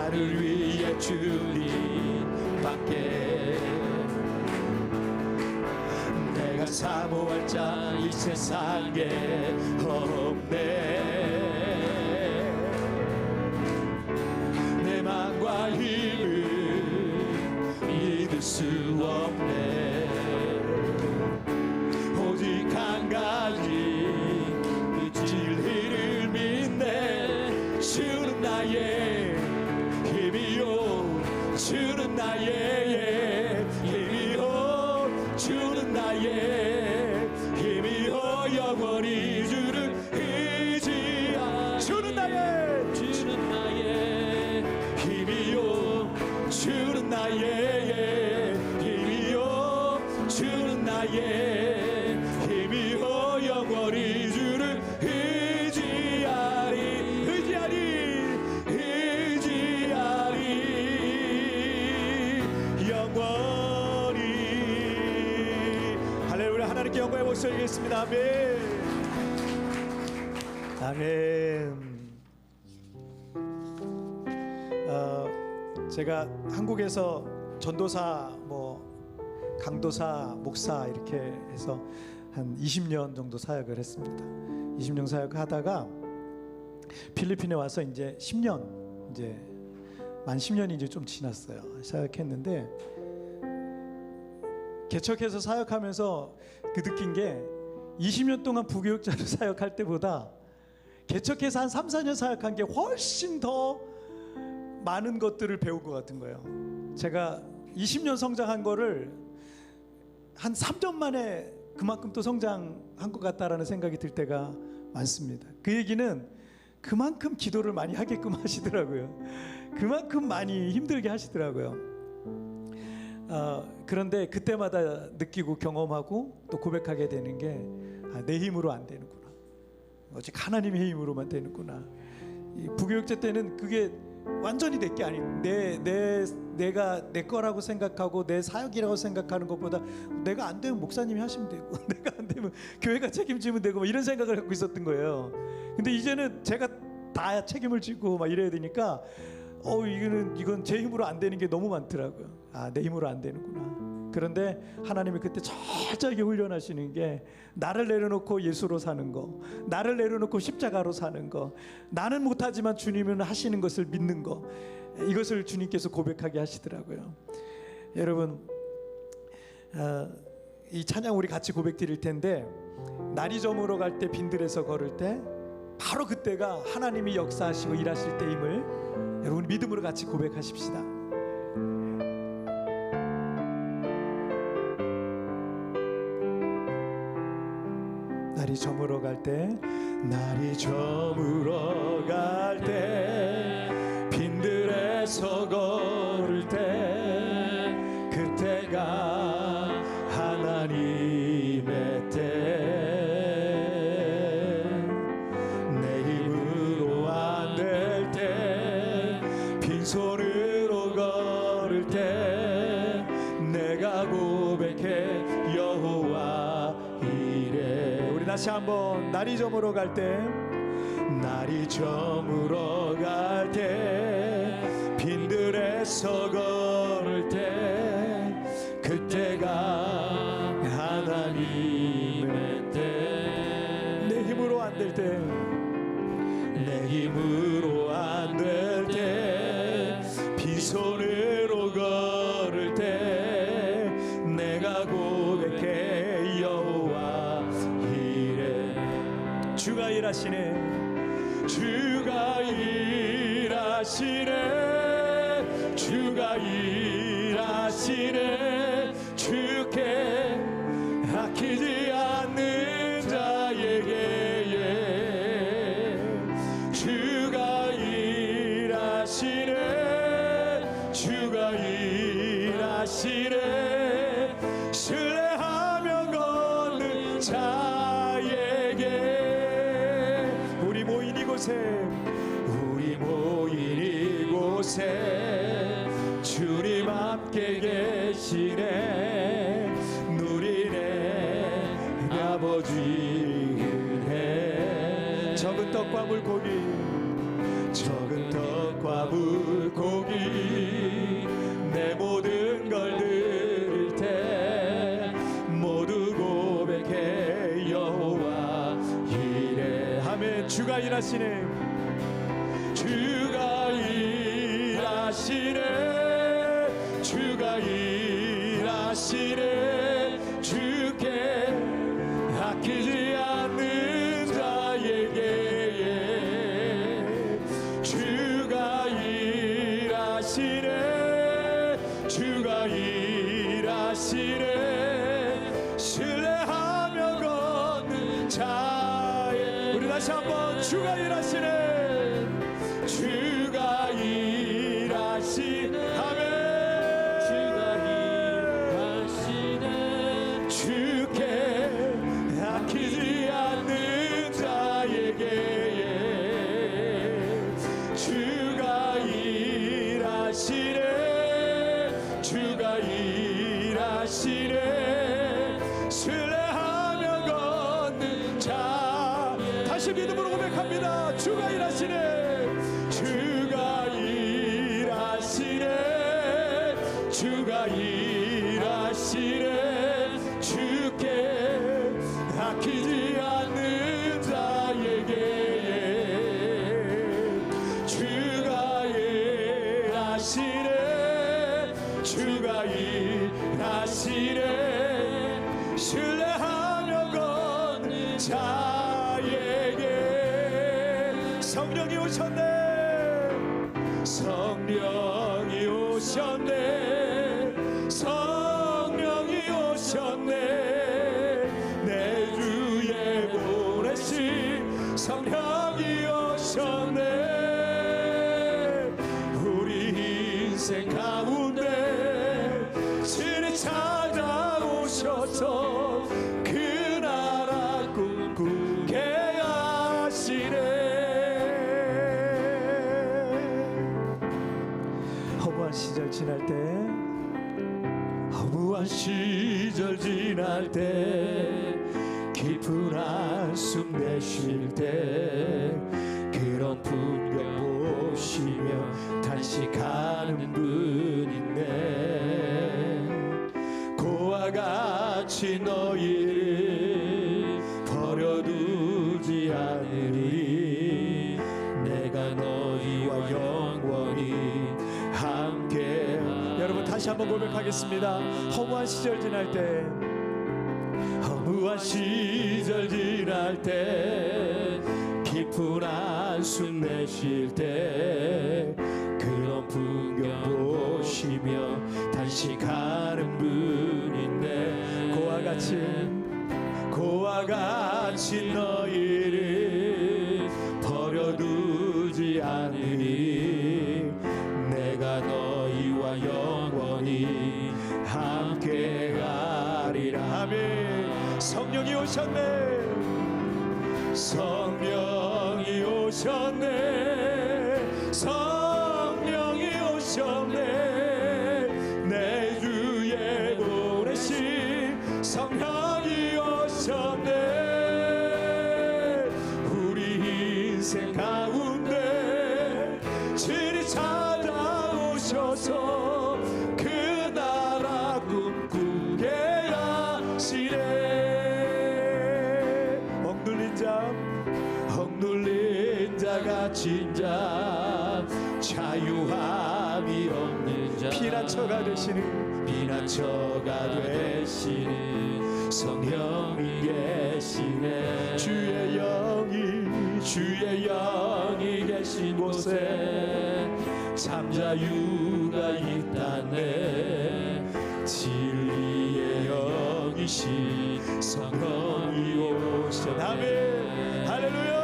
나를 위해 주님밖에 내가 사모할 자 이 세상에 없네. 내 맘과 힘을 믿을 수 없네. 오직 한 가지 그 진리를 믿네. 주는 나의 힘이요, 주는 나의 힘이요, 주는 나의 힘이요. 영원히 주를 의지하. 주는 나의 힘이요, 주는 나의 힘이요, 주는 나의 힘이요. 영원히 주를 의지하리, 영원히. 할렐루야. 하나님께 영광의 목소리 드리겠습니다. 아멘. 아멘. 제가 한국에서 전도사, 강도사, 목사 이렇게 해서 한 20년 정도 사역을 했습니다. 20년 사역하다가 필리핀에 와서 이제 10년, 만 10년이 이제 좀 지났어요. 사역했는데 개척해서 사역하면서 느낀 게 20년 동안 부교육자로 사역할 때보다 개척해서 한 3, 4년 사역한 게 훨씬 더 많은 것들을 배운 것 같은 거예요. 제가 20년 성장한 거를 한 3년 만에 그만큼 또 성장한 것 같다라는 생각이 들 때가 많습니다. 그 얘기는 그만큼 기도를 많이 하게끔 하시더라고요. 그만큼 많이 힘들게 하시더라고요. 그런데 그때마다 느끼고 경험하고 또 고백하게 되는 게 내 힘으로 안 되는구나. 오직 하나님의 힘으로만 되는구나. 이 부교육자 때는 그게 완전히 내 게 아닌 내가 내 거라고 생각하고 내 사역이라고 생각하는 것보다 내가 안 되면 목사님이 하시면 되고 내가 안 되면 교회가 책임지면 되고 이런 생각을 갖고 있었던 거예요. 근데 이제는 제가 다 책임을 지고 막 이래야 되니까 이건 제 힘으로 안 되는 게 너무 많더라고요. 내 힘으로 안 되는구나. 그런데 하나님이 그때 철저하게 훈련하시는 게 나를 내려놓고 예수로 사는 거, 나를 내려놓고 십자가로 사는 거, 나는 못하지만 주님은 하시는 것을 믿는 거, 이것을 주님께서 고백하게 하시더라고요. 여러분, 이 찬양 우리 같이 고백 드릴 텐데, 날이 저물어 갈 때 빈들에서 걸을 때 바로 그때가 하나님이 역사하시고 일하실 때임을 여러분 믿음으로 같이 고백하십시다. 날이 저물어 갈 때, 날이 저물어 갈 때, 빈들에서 걸을 때, 그때가 하나님의 때. 내 힘으로 안 될 때, 빈손으로 걸을 때, 내가 고백해 여호와 이래. 우리 다시 한번. 날이 저물어 갈 때, 날이 저물어 갈 때, 빈들에서 걸을 때, 그때가 하나님의 때. 내 힘으로 안 될 때, 내 힘으로 안 될 때, 빈손으로 걸을 때, 내가 고백해 여호와 이래. 주가 일하시네, 주가 일하시네, 주가 일하시네. 주께 아끼지 않는 자에게 주가 일하시네, 주가 일하시네. 신뢰하며 걷는 자에게. 우리 모인 이곳에 주님 함께 계시네. 누리네 아버지 은혜. 적은 떡과 물고기, 적은 떡과 물고기 일하시네. 주가 일하시네. 주가 일하시네. 주께 아끼지 않는 자에게 주가 일하시네. 주가 일하시네. 신뢰하며 걷는 자에. 우리 다시 한번 주가 일하시네. 주가 일하시네. 아멘. 주가 일하시네. 주께 아끼지 않는 자에게 주가 일하시네. 주가 일하시네. 신뢰하며 걷는 자. 다시 믿음으로 고백합니다. 주가 일하시네. 주가 일하시네. 주가 일하시네. 주께 아끼지 않는 자에게 주가 일하시네. 주가 일하시네. 신뢰하며 걷는 자에게 성령이 오셨네. 성령이 오셨네. 성령이 오셨네. 내 주에 보내신 성령이 오셨네. 우리 인생 가운데 진히 찾아오셔서 그 나라 꿈꾸게 하시네. 허무한 시절 지날 때, 허무한 시절 지날 때, 깊은 한숨 내쉴 때, 그런 풍경 보시며 단식하는 분 있네. 고와 같이 너희를 버려두지 않으리. 내가 너희와 영원히 함께. 여러분 다시 한번 고백하겠습니다. 허무한 시절 지날 때, 허무한 시절 지날 때, 깊은 한숨 내쉴 때, 그런 풍경 보시며 단식하는 분 있네. 고와 같이 너희를 버려두지 않으리. 내가 너희와 영원히 함께 가리라. 아멘. 성령이 오셨네. 성령이 오셨네. 성령이 오셨네. 내 주에 보내신 성령이 오셨네. 우리 인생 가운데 진히 찾아오셔서 그 나라 꿈꾸게 하시네. 억눌린 자 갇힌 자, 자유함이 없는 자, 피난처가 되시는 성령이 계시네. 주의 영이 계신 곳에 잠자유가 있다네. 진리의 영이신 성령이 오셨네. 아멘. 할렐루야.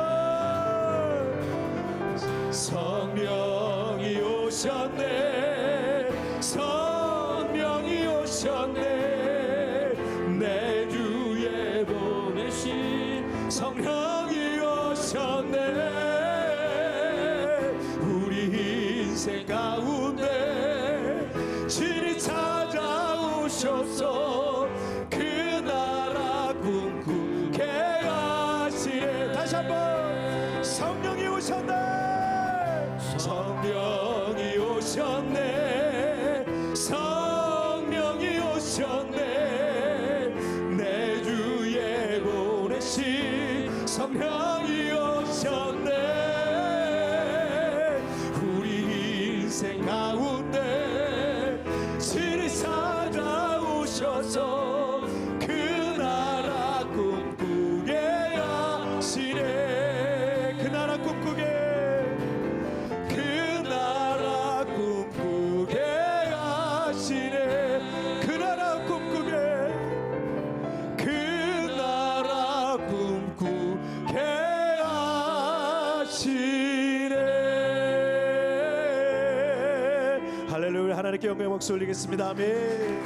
성령이 오셨네. 성령이 오셨네. 내 주에 보내신 성령이 오셨네. 우리 인생 가운데 진히 찾아오셔서 그 나라 꿈꾸게 하시네. 다시 한번 성령이 오셨네. 성령이 오셨네. 성령이 오셨네. 내 주에 보내신 성령이 오셨네. 할렐루야. 하나님께 영광의 목소리 올리겠습니다. 아멘.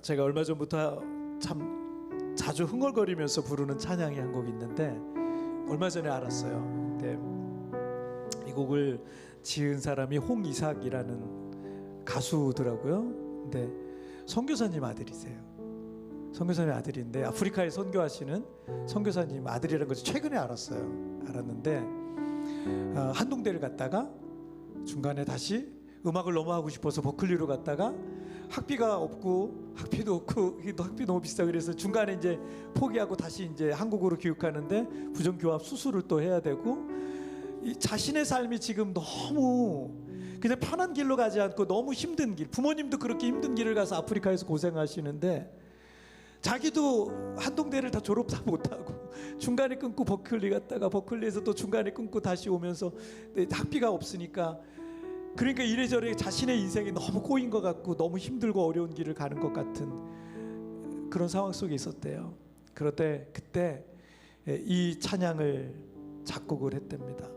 제가 얼마 전부터 참 자주 흥얼거리면서 부르는 찬양이 한 곡 있는데 얼마 전에 알았어요. 근데 이 곡을 지은 사람이 홍이삭이라는 가수더라고요. 근데 선교사님 아들이세요. 선교사님 아들인데 아프리카에 선교하시는 선교사님 아들이라는 것을 최근에 알았는데 한동대를 갔다가 중간에 다시 음악을 너무 하고 싶어서 버클리로 갔다가 학비가 없고 학비도 너무 비싸 그래서 중간에 이제 포기하고 다시 이제 한국으로 귀국하는데 부정교합 수술을 또 해야 되고 이 자신의 삶이 지금 너무 그냥 편한 길로 가지 않고 너무 힘든 길, 부모님도 그렇게 힘든 길을 가서 아프리카에서 고생하시는데 자기도 한동대를 다 졸업 다 못하고 중간에 끊고 버클리 갔다가 버클리에서 또 중간에 끊고 다시 오면서 학비가 없으니까 그러니까 이래저래 자신의 인생이 너무 꼬인 것 같고 너무 힘들고 어려운 길을 가는 것 같은 그런 상황 속에 있었대요. 그런데 그때 이 찬양을 작곡을 했답니다.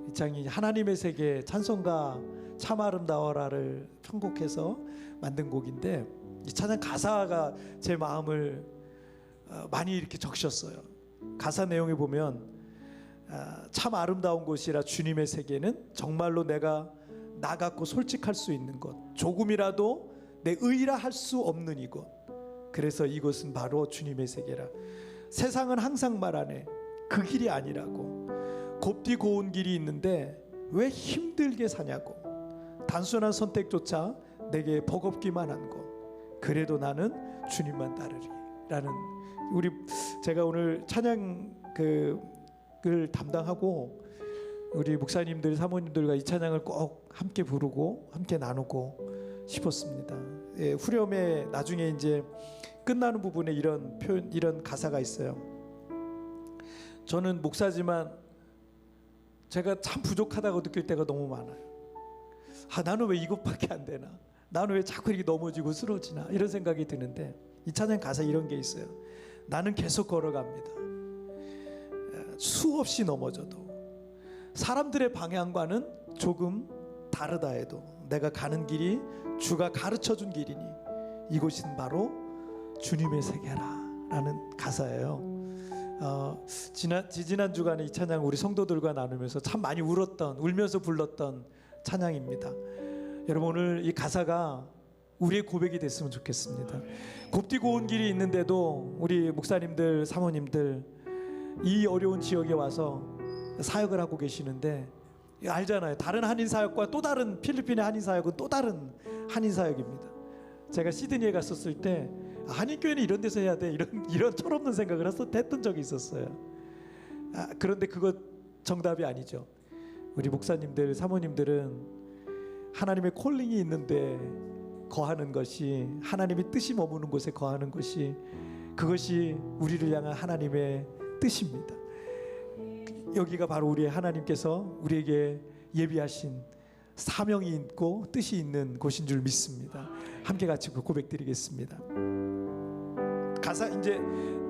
이 찬양이 하나님의 세계 찬송가 참 아름다워라를 편곡해서 만든 곡인데 이 찬양 가사가 제 마음을 많이 이렇게 적셨어요. 가사 내용에 보면 참 아름다운 곳이라 주님의 세계는 정말로 내가 나갔고 솔직할 수 있는 곳, 조금이라도 내 의라 할 수 없는 이곳. 그래서 이곳은 바로 주님의 세계라. 세상은 항상 말하네 그 길이 아니라고. 곱디 고운 길이 있는데 왜 힘들게 사냐고. 단순한 선택조차 내게 버겁기만 한 곳. 그래도 나는 주님만 따르리 라는 제가 오늘 찬양을 담당하고 우리 목사님들 사모님들과 이 찬양을 꼭 함께 부르고 함께 나누고 싶었습니다. 예, 후렴에 나중에 이제 끝나는 부분에 이런 표현, 이런 가사가 있어요. 저는 목사지만 제가 참 부족하다고 느낄 때가 너무 많아요. 나는 왜 이것밖에 안 되나? 나는 왜 자꾸 이렇게 넘어지고 쓰러지나? 이런 생각이 드는데 이 찬양 가사에 이런 게 있어요. 나는 계속 걸어갑니다. 수없이 넘어져도 사람들의 방향과는 조금 다르다 해도 내가 가는 길이 주가 가르쳐준 길이니 이곳은 바로 주님의 세계라 라는 가사예요. 지난 주간에 이 찬양 우리 성도들과 나누면서 참 많이 울면서 불렀던 찬양입니다. 여러분 오늘 이 가사가 우리의 고백이 됐으면 좋겠습니다. 곱디 고운 길이 있는데도 우리 목사님들 사모님들 이 어려운 지역에 와서 사역을 하고 계시는데 알잖아요. 다른 한인 사역과 또 다른 필리핀의 한인 사역은 또 다른 한인 사역입니다. 제가 시드니에 갔었을 때 한인교회는 이런 데서 해야 돼 이런 철없는 생각을 했던 적이 있었어요. 그런데 그것 정답이 아니죠. 우리 목사님들 사모님들은 하나님의 콜링이 있는데 거하는 것이 하나님의 뜻이 머무는 곳에 거하는 것이 그것이 우리를 향한 하나님의 뜻입니다. 여기가 바로 우리의 하나님께서 우리에게 예비하신 사명이 있고 뜻이 있는 곳인 줄 믿습니다. 함께 같이 고백드리겠습니다. 가사 이제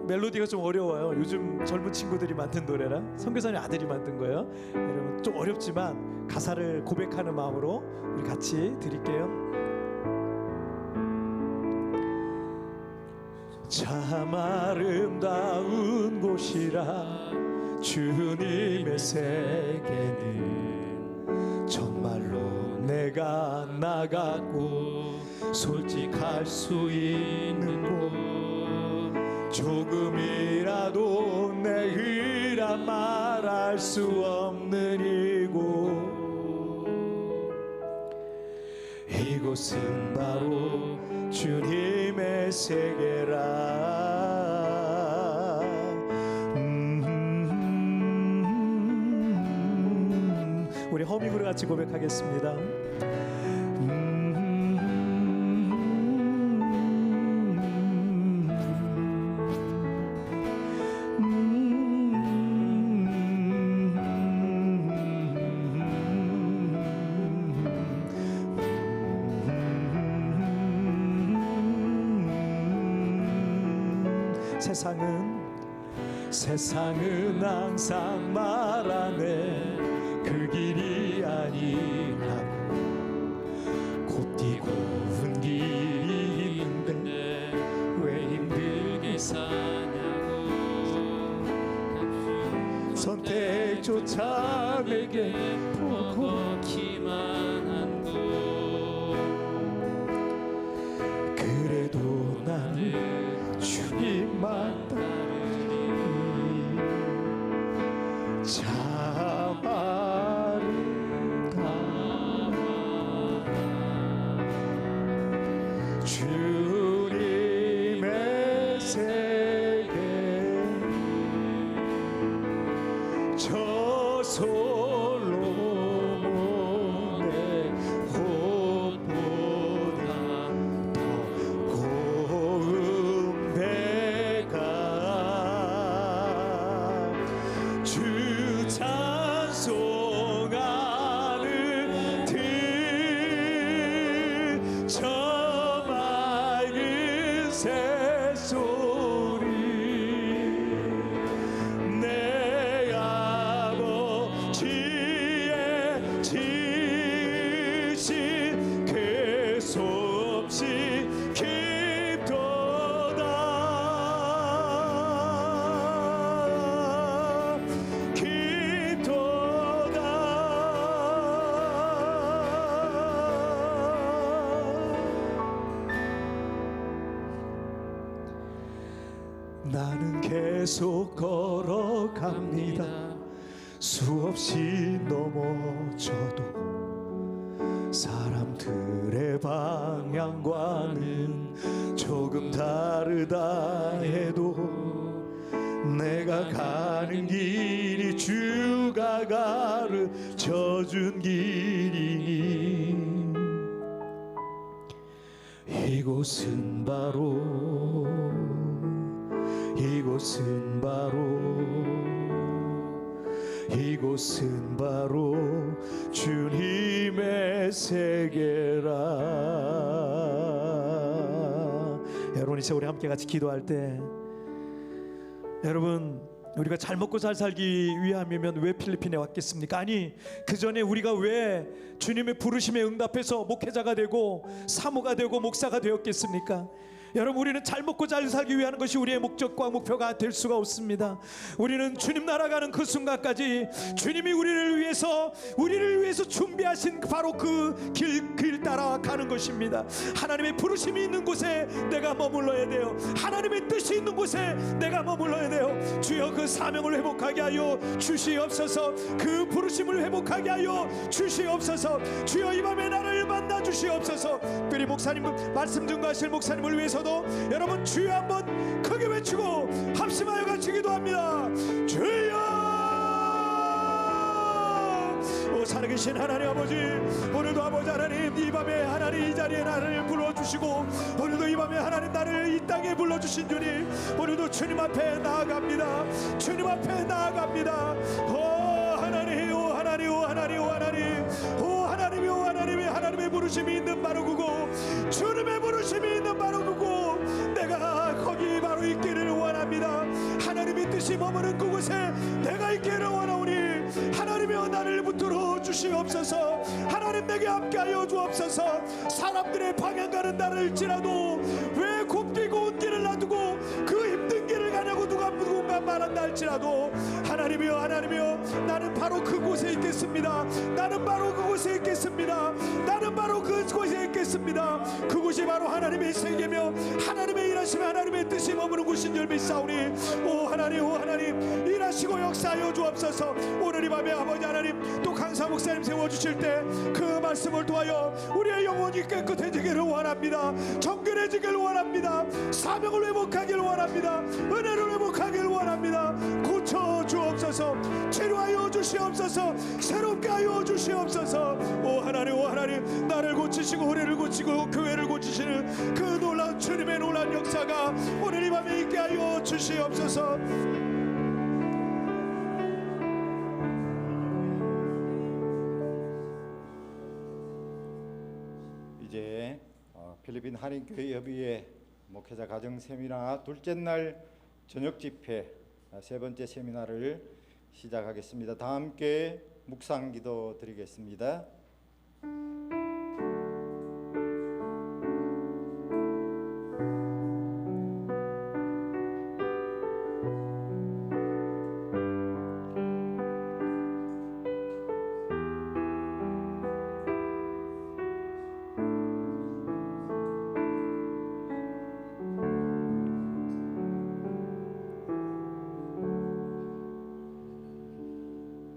멜로디가 좀 어려워요. 요즘 젊은 친구들이 만든 노래라 선교사님 아들이 만든 거예요. 여러분 좀 어렵지만 가사를 고백하는 마음으로 우리 같이 드릴게요. 참 아름다운 곳이라 주님의 세계는 정말로 내가 나가고 솔직할 수 있는 곳 조금이라도 내 의라 말할 수 없는 이곳은 바로 주님의 세계라. 우리 허밍으로 같이 고백하겠습니다. 세상은 항상 말하네 길이 아니하고 곱디 고운 길이 있는데 왜 힘들게 사냐고 선택조차 내게 버겁기만 한고 그래도 나는 주님만 따르리 자바르다 주님의 세계 저 솔로몬의 호보다 더 고운 배가 주 찬송하는 저 맑은 새소리 내 아버지의 지으신 계속없이 나는 계속 걸어갑니다. 수없이 넘어져도 사람들의 방향과는 조금 다르다 해도 내가 가는 길이 주가 가르쳐준 길이니 이곳은 바로 주님의 세계라. 여러분 이제 우리 함께 같이 기도할 때 여러분 우리가 잘 먹고 잘 살기 위함이면 왜 필리핀에 왔겠습니까? 아니 그 전에 우리가 왜 주님의 부르심에 응답해서 목회자가 되고 사모가 되고 목사가 되었겠습니까? 여러분 우리는 잘 먹고 잘 살기 위한 것이 우리의 목적과 목표가 될 수가 없습니다. 우리는 주님 나라 가는 그 순간까지 주님이 우리를 위해서 준비하신 바로 그 길 따라 가는 것입니다. 하나님의 부르심이 있는 곳에 내가 머물러야 돼요. 하나님의 뜻이 있는 곳에 내가 머물러야 돼요. 주여 그 사명을 회복하게 하여 주시옵소서. 그 부르심을 회복하게 하여 주시옵소서. 주여 이 밤에 나를 만나 주시옵소서. 특별히 목사님 말씀 증거하실 목사님을 위해서도 여러분 주여 한번 크게 외치고 합심하여 같이 기도합니다. 주여 오 살아계신 하나님 아버지 오늘도 아버지 하나님 이 밤에 하나님 이 자리에 나를 불러주시고 오늘도 이 밤에 하나님 나를 이 땅에 불러주신 주님 오늘도 주님 앞에 나아갑니다. 주님 앞에 나아갑니다. 오 하나님 오 하나님 오 하나님 오 하나님 오 하나님이 오 하나님이 하나님의 부르심이 있는 바로 그곳 주님의 부르심이 있는 바로 그곳 내가 거기 바로 있기를 원합니다. 하나님의 뜻이 머무는 그곳에 내가 있기를 원하오니 하나님이여 나를 붙들어 주시옵소서. 하나님 내게 함께하여 주옵소서. 사람들의 방향 가는 나를 할지라도 왜 곱게 고운 길을 놔두고 그 힘든 길을 가냐고 누군가 말한다 할지라도 하나님이여 나는 바로 그곳에 있겠습니다. 나는 바로 그곳에 있겠습니다. 나는 바로 그곳에 있겠습니다. 그곳이 바로 하나님의 세계며 하나님의 일하시며 하나님의 뜻이 머무는 곳인 줄 믿사오니 오 하나님 일하시고 역사하여 주옵소서. 오늘 이 밤에 아버지 하나님 또 강사 목사님 세워주실 때 그 말씀을 통하여 우리의 영혼이 깨끗해지기를 원합니다. 정결해지기를 원합니다. 사명을 회복하기를 원합니다. 은혜를 회복하기를 원합니다. 고쳐 주옵소서. 치료하여 주시옵소서. 새롭게 하여 주시옵소서. 오 하나님 나를 고치시고 우리를 고치고 교회를 고치시는 그 놀라운 주님의 놀라운 역사가 오늘 이 밤에 있게 하여 주시옵소서. 이제 필리핀 한인교회협의회 목회자 가정 세미나 둘째 날 저녁 집회 세 번째 세미나를 시작하겠습니다. 다 함께 묵상 기도 드리겠습니다.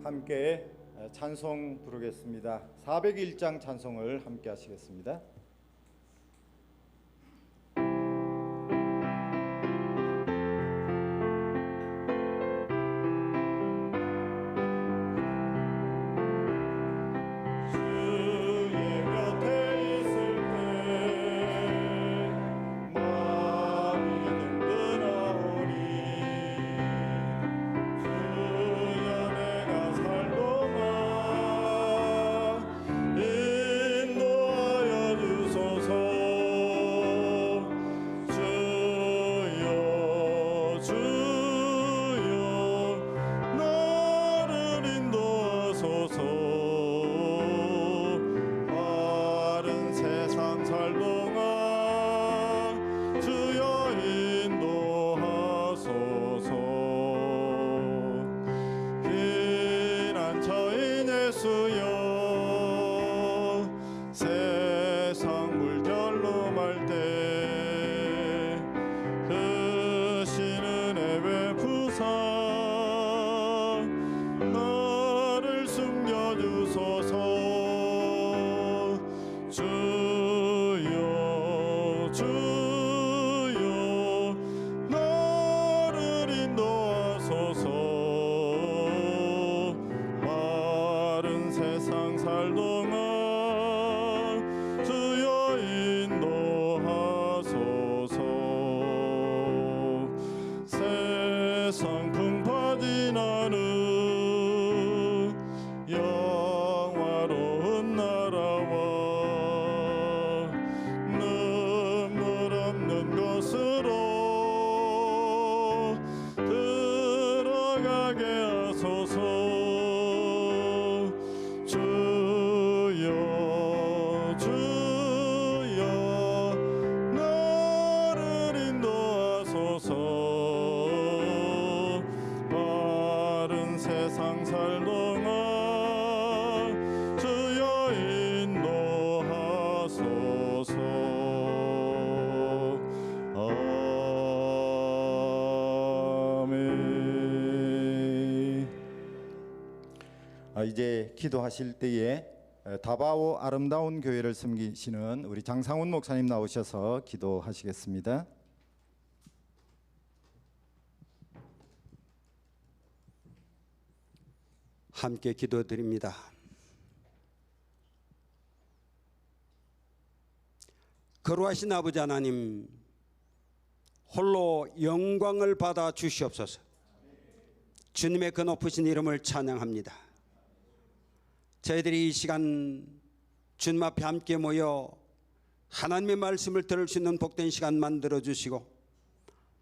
함께 찬송 부르겠습니다. 401장 찬송을 함께 하시겠습니다. 이제 기도하실 때에 다바오 아름다운 교회를 섬기시는 우리 장상훈 목사님 나오셔서 기도하시겠습니다. 함께 기도드립니다. 거룩하신 아버지 하나님, 홀로 영광을 받아 주시옵소서. 주님의 그 높으신 이름을 찬양합니다. 저희들이 이 시간 주님 앞에 함께 모여 하나님의 말씀을 들을 수 있는 복된 시간 만들어 주시고,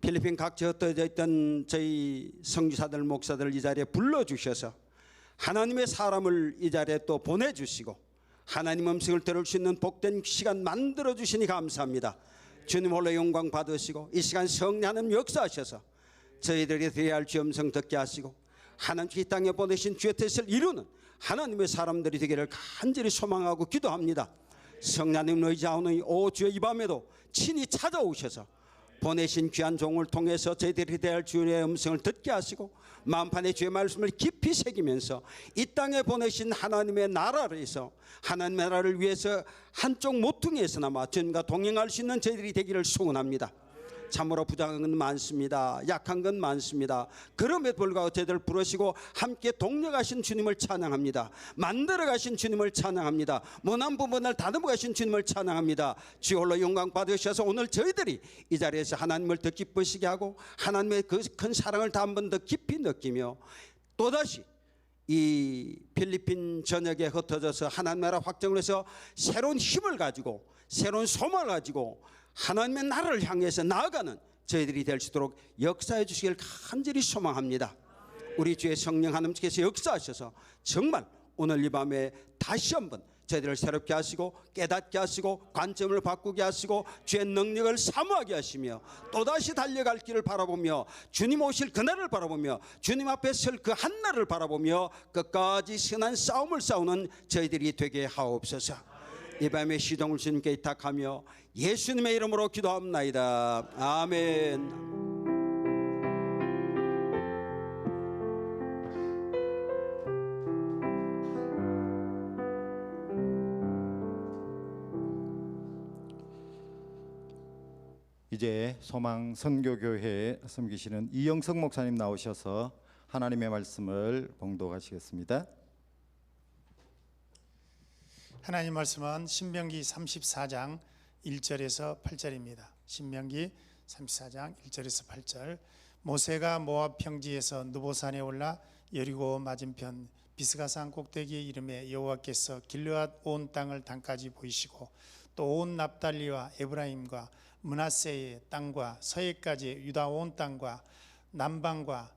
필리핀 각지에 흩어져 있던 저희 선교사들 목사들 이 자리에 불러주셔서 하나님의 사람을 이 자리에 또 보내주시고 하나님 음성을 들을 수 있는 복된 시간 만들어 주시니 감사합니다. 주님 홀로 영광 받으시고 이 시간 성령 하나님 역사하셔서 저희들이 드려야 할 주 음성 듣게 하시고 하나님 이 땅에 보내신 주의 뜻을 이루는 하나님의 사람들이 되기를 간절히 소망하고 기도합니다. 성령님 의지하오니 오 주여 이 밤에도 친히 찾아오셔서 보내신 귀한 종을 통해서 저희들이 드려야 할 주의 음성을 듣게 하시고 만판의 주의 말씀을 깊이 새기면서 이 땅에 보내신 하나님의 나라를 위해서 하나님의 나라를 위해서 한쪽 모퉁이에서나마 주님과 동행할 수 있는 저희들이 되기를 소원합니다. 참으로 부족한 건 많습니다. 약한 건 많습니다. 그럼에도 불구하고 저희들 부르시고 함께 동력하신 주님을 찬양합니다. 만들어 가신 주님을 찬양합니다. 모난 부분을 다듬어 가신 주님을 찬양합니다. 주여 홀로 영광 받으셔서 오늘 저희들이 이 자리에서 하나님을 더 기쁘시게 하고 하나님의 그 큰 사랑을 더 한 번 더 깊이 느끼며 또다시 이 필리핀 전역에 흩어져서 하나님 나라 확정을 해서 새로운 힘을 가지고 새로운 소망을 가지고 하나님의 나라를 향해서 나아가는 저희들이 될 수 있도록 역사해 주시길 간절히 소망합니다. 우리 주의 성령 하나님께서 역사하셔서 정말 오늘 이 밤에 다시 한번 저희들을 새롭게 하시고 깨닫게 하시고 관점을 바꾸게 하시고 주의 능력을 사모하게 하시며 또다시 달려갈 길을 바라보며 주님 오실 그날을 바라보며 주님 앞에 설 그 한날을 바라보며 끝까지 선한 싸움을 싸우는 저희들이 되게 하옵소서. 이 밤에 시동을 주님께 의탁하며 예수님의 이름으로 기도합나이다. 아멘. 이제 소망 선교교회에 섬기시는 이영석 목사님 나오셔서 하나님의 말씀을 봉독하시겠습니다. 하나님 말씀은 신명기 34장 1절에서 8절입니다. 신명기 34장 1절에서 8절. 모세가 모압 평지에서 느보산에 올라 여리고 맞은편 비스가산 꼭대기에 이름에 여호와께서 길르앗 온 땅을 단까지 보이시고 또 온 납달리와 에브라임과 므낫세의 땅과 서해까지 유다 온 땅과 남방과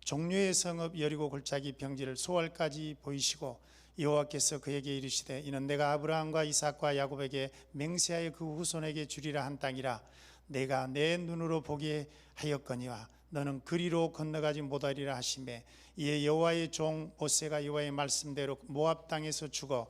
종류의 성읍 여리고 골짜기 평지를 소알까지 보이시고 여호와께서 그에게 이르시되 이는 내가 아브라함과 이삭과 야곱에게 맹세하여 그 후손에게 주리라 한 땅이라. 내가 내 눈으로 보게 하였거니와 너는 그리로 건너가지 못하리라 하시매 이에 여호와의 종 모세가 여호와의 말씀대로 모압 땅에서 죽어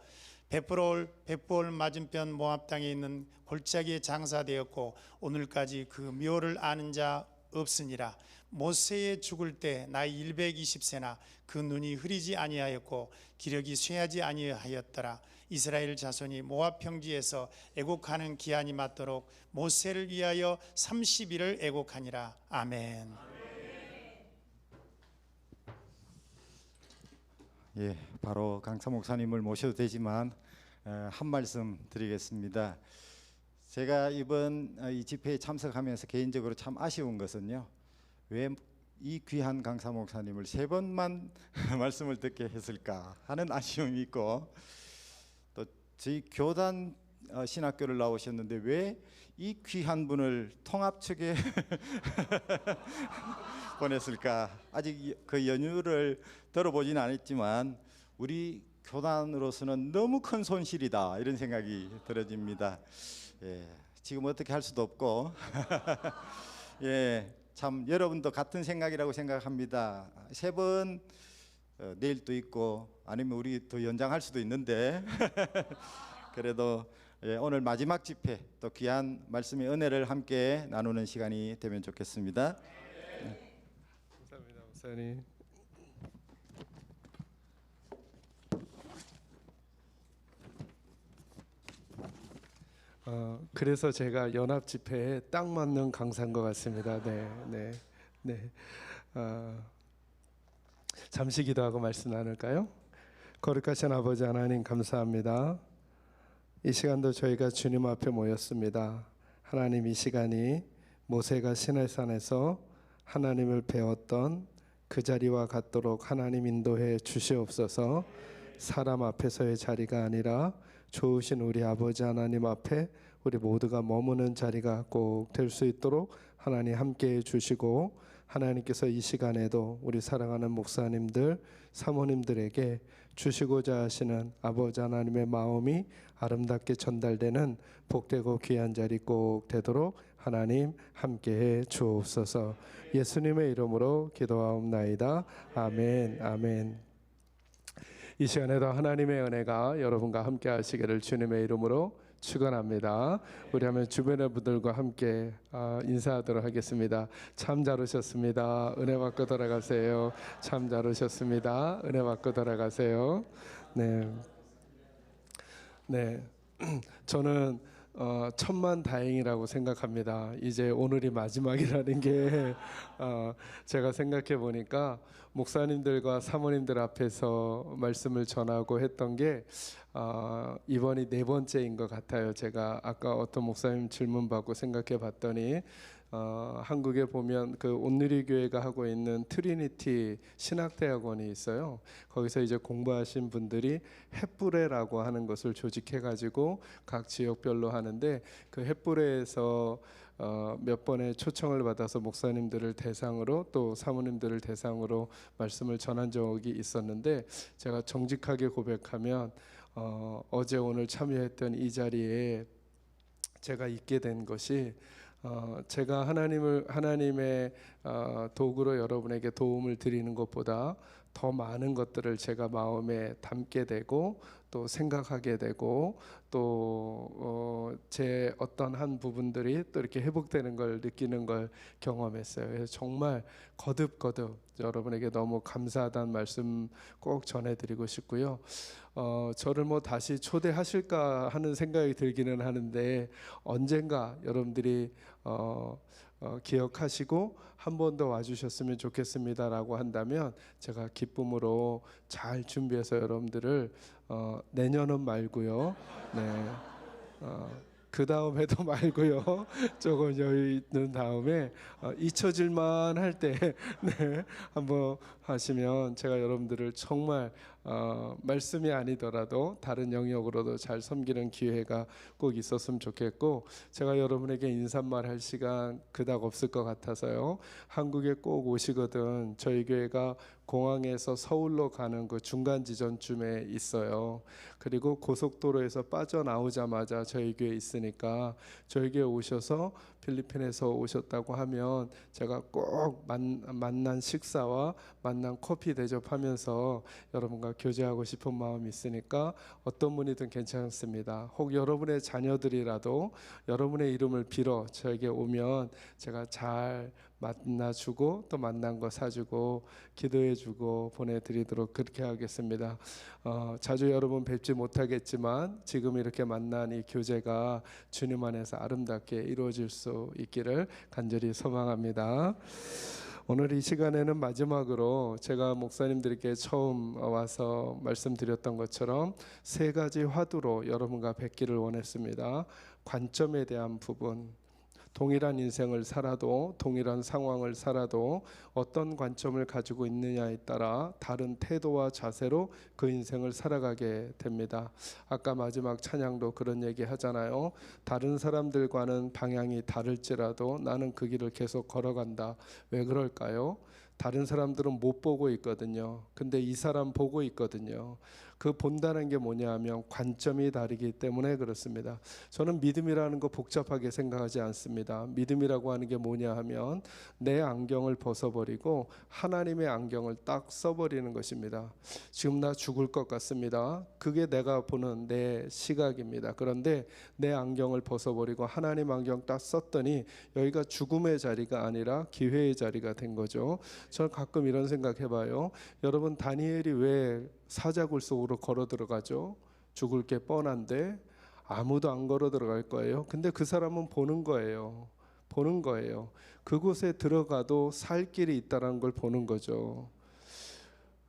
벳볼 맞은편 모압 땅에 있는 골짜기에 장사되었고 오늘까지 그 묘를 아는 자 없으니라. 모세의 죽을 때 나이 120세나 그 눈이 흐리지 아니하였고 기력이 쇠하지 아니하였더라. 이스라엘 자손이 모압 평지에서 애곡하는 기한이 맞도록 모세를 위하여 30일을 애곡하니라. 아멘. 예, 바로 강사 목사님을 모셔도 되지만 한 말씀 드리겠습니다. 제가 이번 이 집회에 참석하면서 개인적으로 참 아쉬운 것은요, 왜 이 귀한 강사 목사님을 3번만 말씀을 듣게 했을까 하는 아쉬움이 있고, 또 저희 교단 신학교를 나오셨는데 왜 이 귀한 분을 통합측에 보냈을까. 아직 그 연유를 들어보지는 않았지만 우리 교단으로서는 너무 큰 손실이다 이런 생각이 들어집니다. 예, 지금 어떻게 할 수도 없고 예, 참 여러분도 같은 생각이라고 생각합니다. 3번 내일 또 있고 아니면 우리 더 연장할 수도 있는데 그래도 예, 오늘 마지막 집회 또 귀한 말씀의 은혜를 함께 나누는 시간이 되면 좋겠습니다. 감사합니다, 목사님. 그래서 제가 연합 집회에 딱 맞는 강사인 것 같습니다. 네. 잠시 기도하고 말씀 나눌까요? 거룩하신 아버지 하나님 감사합니다. 이 시간도 저희가 주님 앞에 모였습니다. 하나님, 이 시간이 모세가 시내산에서 하나님을 배웠던 그 자리와 같도록 하나님 인도해 주시옵소서. 사람 앞에서의 자리가 아니라 좋으신 우리 아버지 하나님 앞에 우리 모두가 머무는 자리가 꼭 될 수 있도록 하나님 함께해 주시고, 하나님께서 이 시간에도 우리 사랑하는 목사님들, 사모님들에게 주시고자 하시는 아버지 하나님의 마음이 아름답게 전달되는 복되고 귀한 자리 꼭 되도록 하나님 함께해 주옵소서. 예수님의 이름으로 기도하옵나이다. 아멘. 아멘. 이 시간에도 하나님의 은혜가 여러분과 함께 하시기를 주님의 이름으로 축원합니다. 우리 하면 주변의 분들과 함께 인사하도록 하겠습니다. 참 잘 오셨습니다. 은혜 받고 돌아가세요. 참 잘 오셨습니다. 은혜 받고 돌아가세요. 네. 저는 천만 다행이라고 생각합니다. 이제 오늘이 마지막이라는 게 제가 생각해 보니까 목사님들과 사모님들 앞에서 말씀을 전하고 했던 게 이번이 4번째인 것 같아요. 제가 아까 어떤 목사님 질문 받고 생각해 봤더니 한국에 보면 그 온누리교회가 하고 있는 트리니티 신학대학원이 있어요. 거기서 이제 공부하신 분들이 햇불회라고 하는 것을 조직해 가지고 각 지역별로 하는데, 그 햇불회에서 몇 번의 초청을 받아서 목사님들을 대상으로 또 사모님들을 대상으로 말씀을 전한 적이 있었는데, 제가 정직하게 고백하면 어제 오늘 참여했던 이 자리에 제가 있게 된 것이 제가 하나님의 도구로 여러분에게 도움을 드리는 것보다 더 많은 것들을 제가 마음에 담게 되고 또 생각하게 되고 또 제 어떤 한 부분들이 또 이렇게 회복되는 걸 느끼는 걸 경험했어요. 그래서 정말 거듭 여러분에게 너무 감사하다는 말씀 꼭 전해드리고 싶고요. 저를 뭐 다시 초대하실까 하는 생각이 들기는 하는데, 언젠가 여러분들이 기억하시고 한 번 더 와주셨으면 좋겠습니다라고 한다면 제가 기쁨으로 잘 준비해서 여러분들을 내년은 말고요. 네. 그 다음에도 말고요. 조금 여유 있는 다음에 잊혀질만 할 때 네, 한번 하시면 제가 여러분들을 정말 말씀이 아니더라도 다른 영역으로도 잘 섬기는 기회가 꼭 있었으면 좋겠고, 제가 여러분에게 인사말 할 시간 그닥 없을 것 같아서요. 한국에 꼭 오시거든 저희 교회가 공항에서 서울로 가는 그 중간 지점쯤에 있어요. 그리고 고속도로에서 빠져나오자마자 저희 교회 있으니까 저희 교회 오셔서 필리핀에서 오셨다고 하면 제가 꼭 만난 식사와 만난 커피 대접하면서 여러분과 교제하고 싶은 마음이 있으니까 어떤 분이든 괜찮습니다. 혹 여러분의 자녀들이라도 여러분의 이름을 빌어 저에게 오면 제가 잘 만나주고 또 만난 거 사주고 기도해주고 보내드리도록 그렇게 하겠습니다. 자주 여러분 뵙지 못하겠지만 지금 이렇게 만난 이 교제가 주님 안에서 아름답게 이루어질 수 있기를 간절히 소망합니다. 오늘 이 시간에는 마지막으로 제가 목사님들께 처음 와서 말씀드렸던 것처럼 세 가지 화두로 여러분과 뵙기를 원했습니다. 관점에 대한 부분, 동일한 인생을 살아도 동일한 상황을 살아도 어떤 관점을 가지고 있느냐에 따라 다른 태도와 자세로 그 인생을 살아가게 됩니다. 아까 마지막 찬양도 그런 얘기 하잖아요. 다른 사람들과는 방향이 다를지라도 나는 그 길을 계속 걸어간다. 왜 그럴까요? 다른 사람들은 못 보고 있거든요. 근데 이 사람 보고 있거든요. 그 본다는 게 뭐냐 하면 관점이 다르기 때문에 그렇습니다. 저는 믿음이라는 거 복잡하게 생각하지 않습니다. 믿음이라고 하는 게 뭐냐 하면 내 안경을 벗어버리고 하나님의 안경을 딱 써버리는 것입니다. 지금 나 죽을 것 같습니다. 그게 내가 보는 내 시각입니다. 그런데 내 안경을 벗어버리고 하나님 안경 딱 썼더니 여기가 죽음의 자리가 아니라 기회의 자리가 된 거죠. 저는 가끔 이런 생각 해봐요. 여러분, 다니엘이 왜 사자굴 속으로 걸어 들어가죠? 죽을 게 뻔한데 아무도 안 걸어 들어갈 거예요. 근데 그 사람은 보는 거예요. 보는 거예요. 그곳에 들어가도 살 길이 있다는 걸 보는 거죠.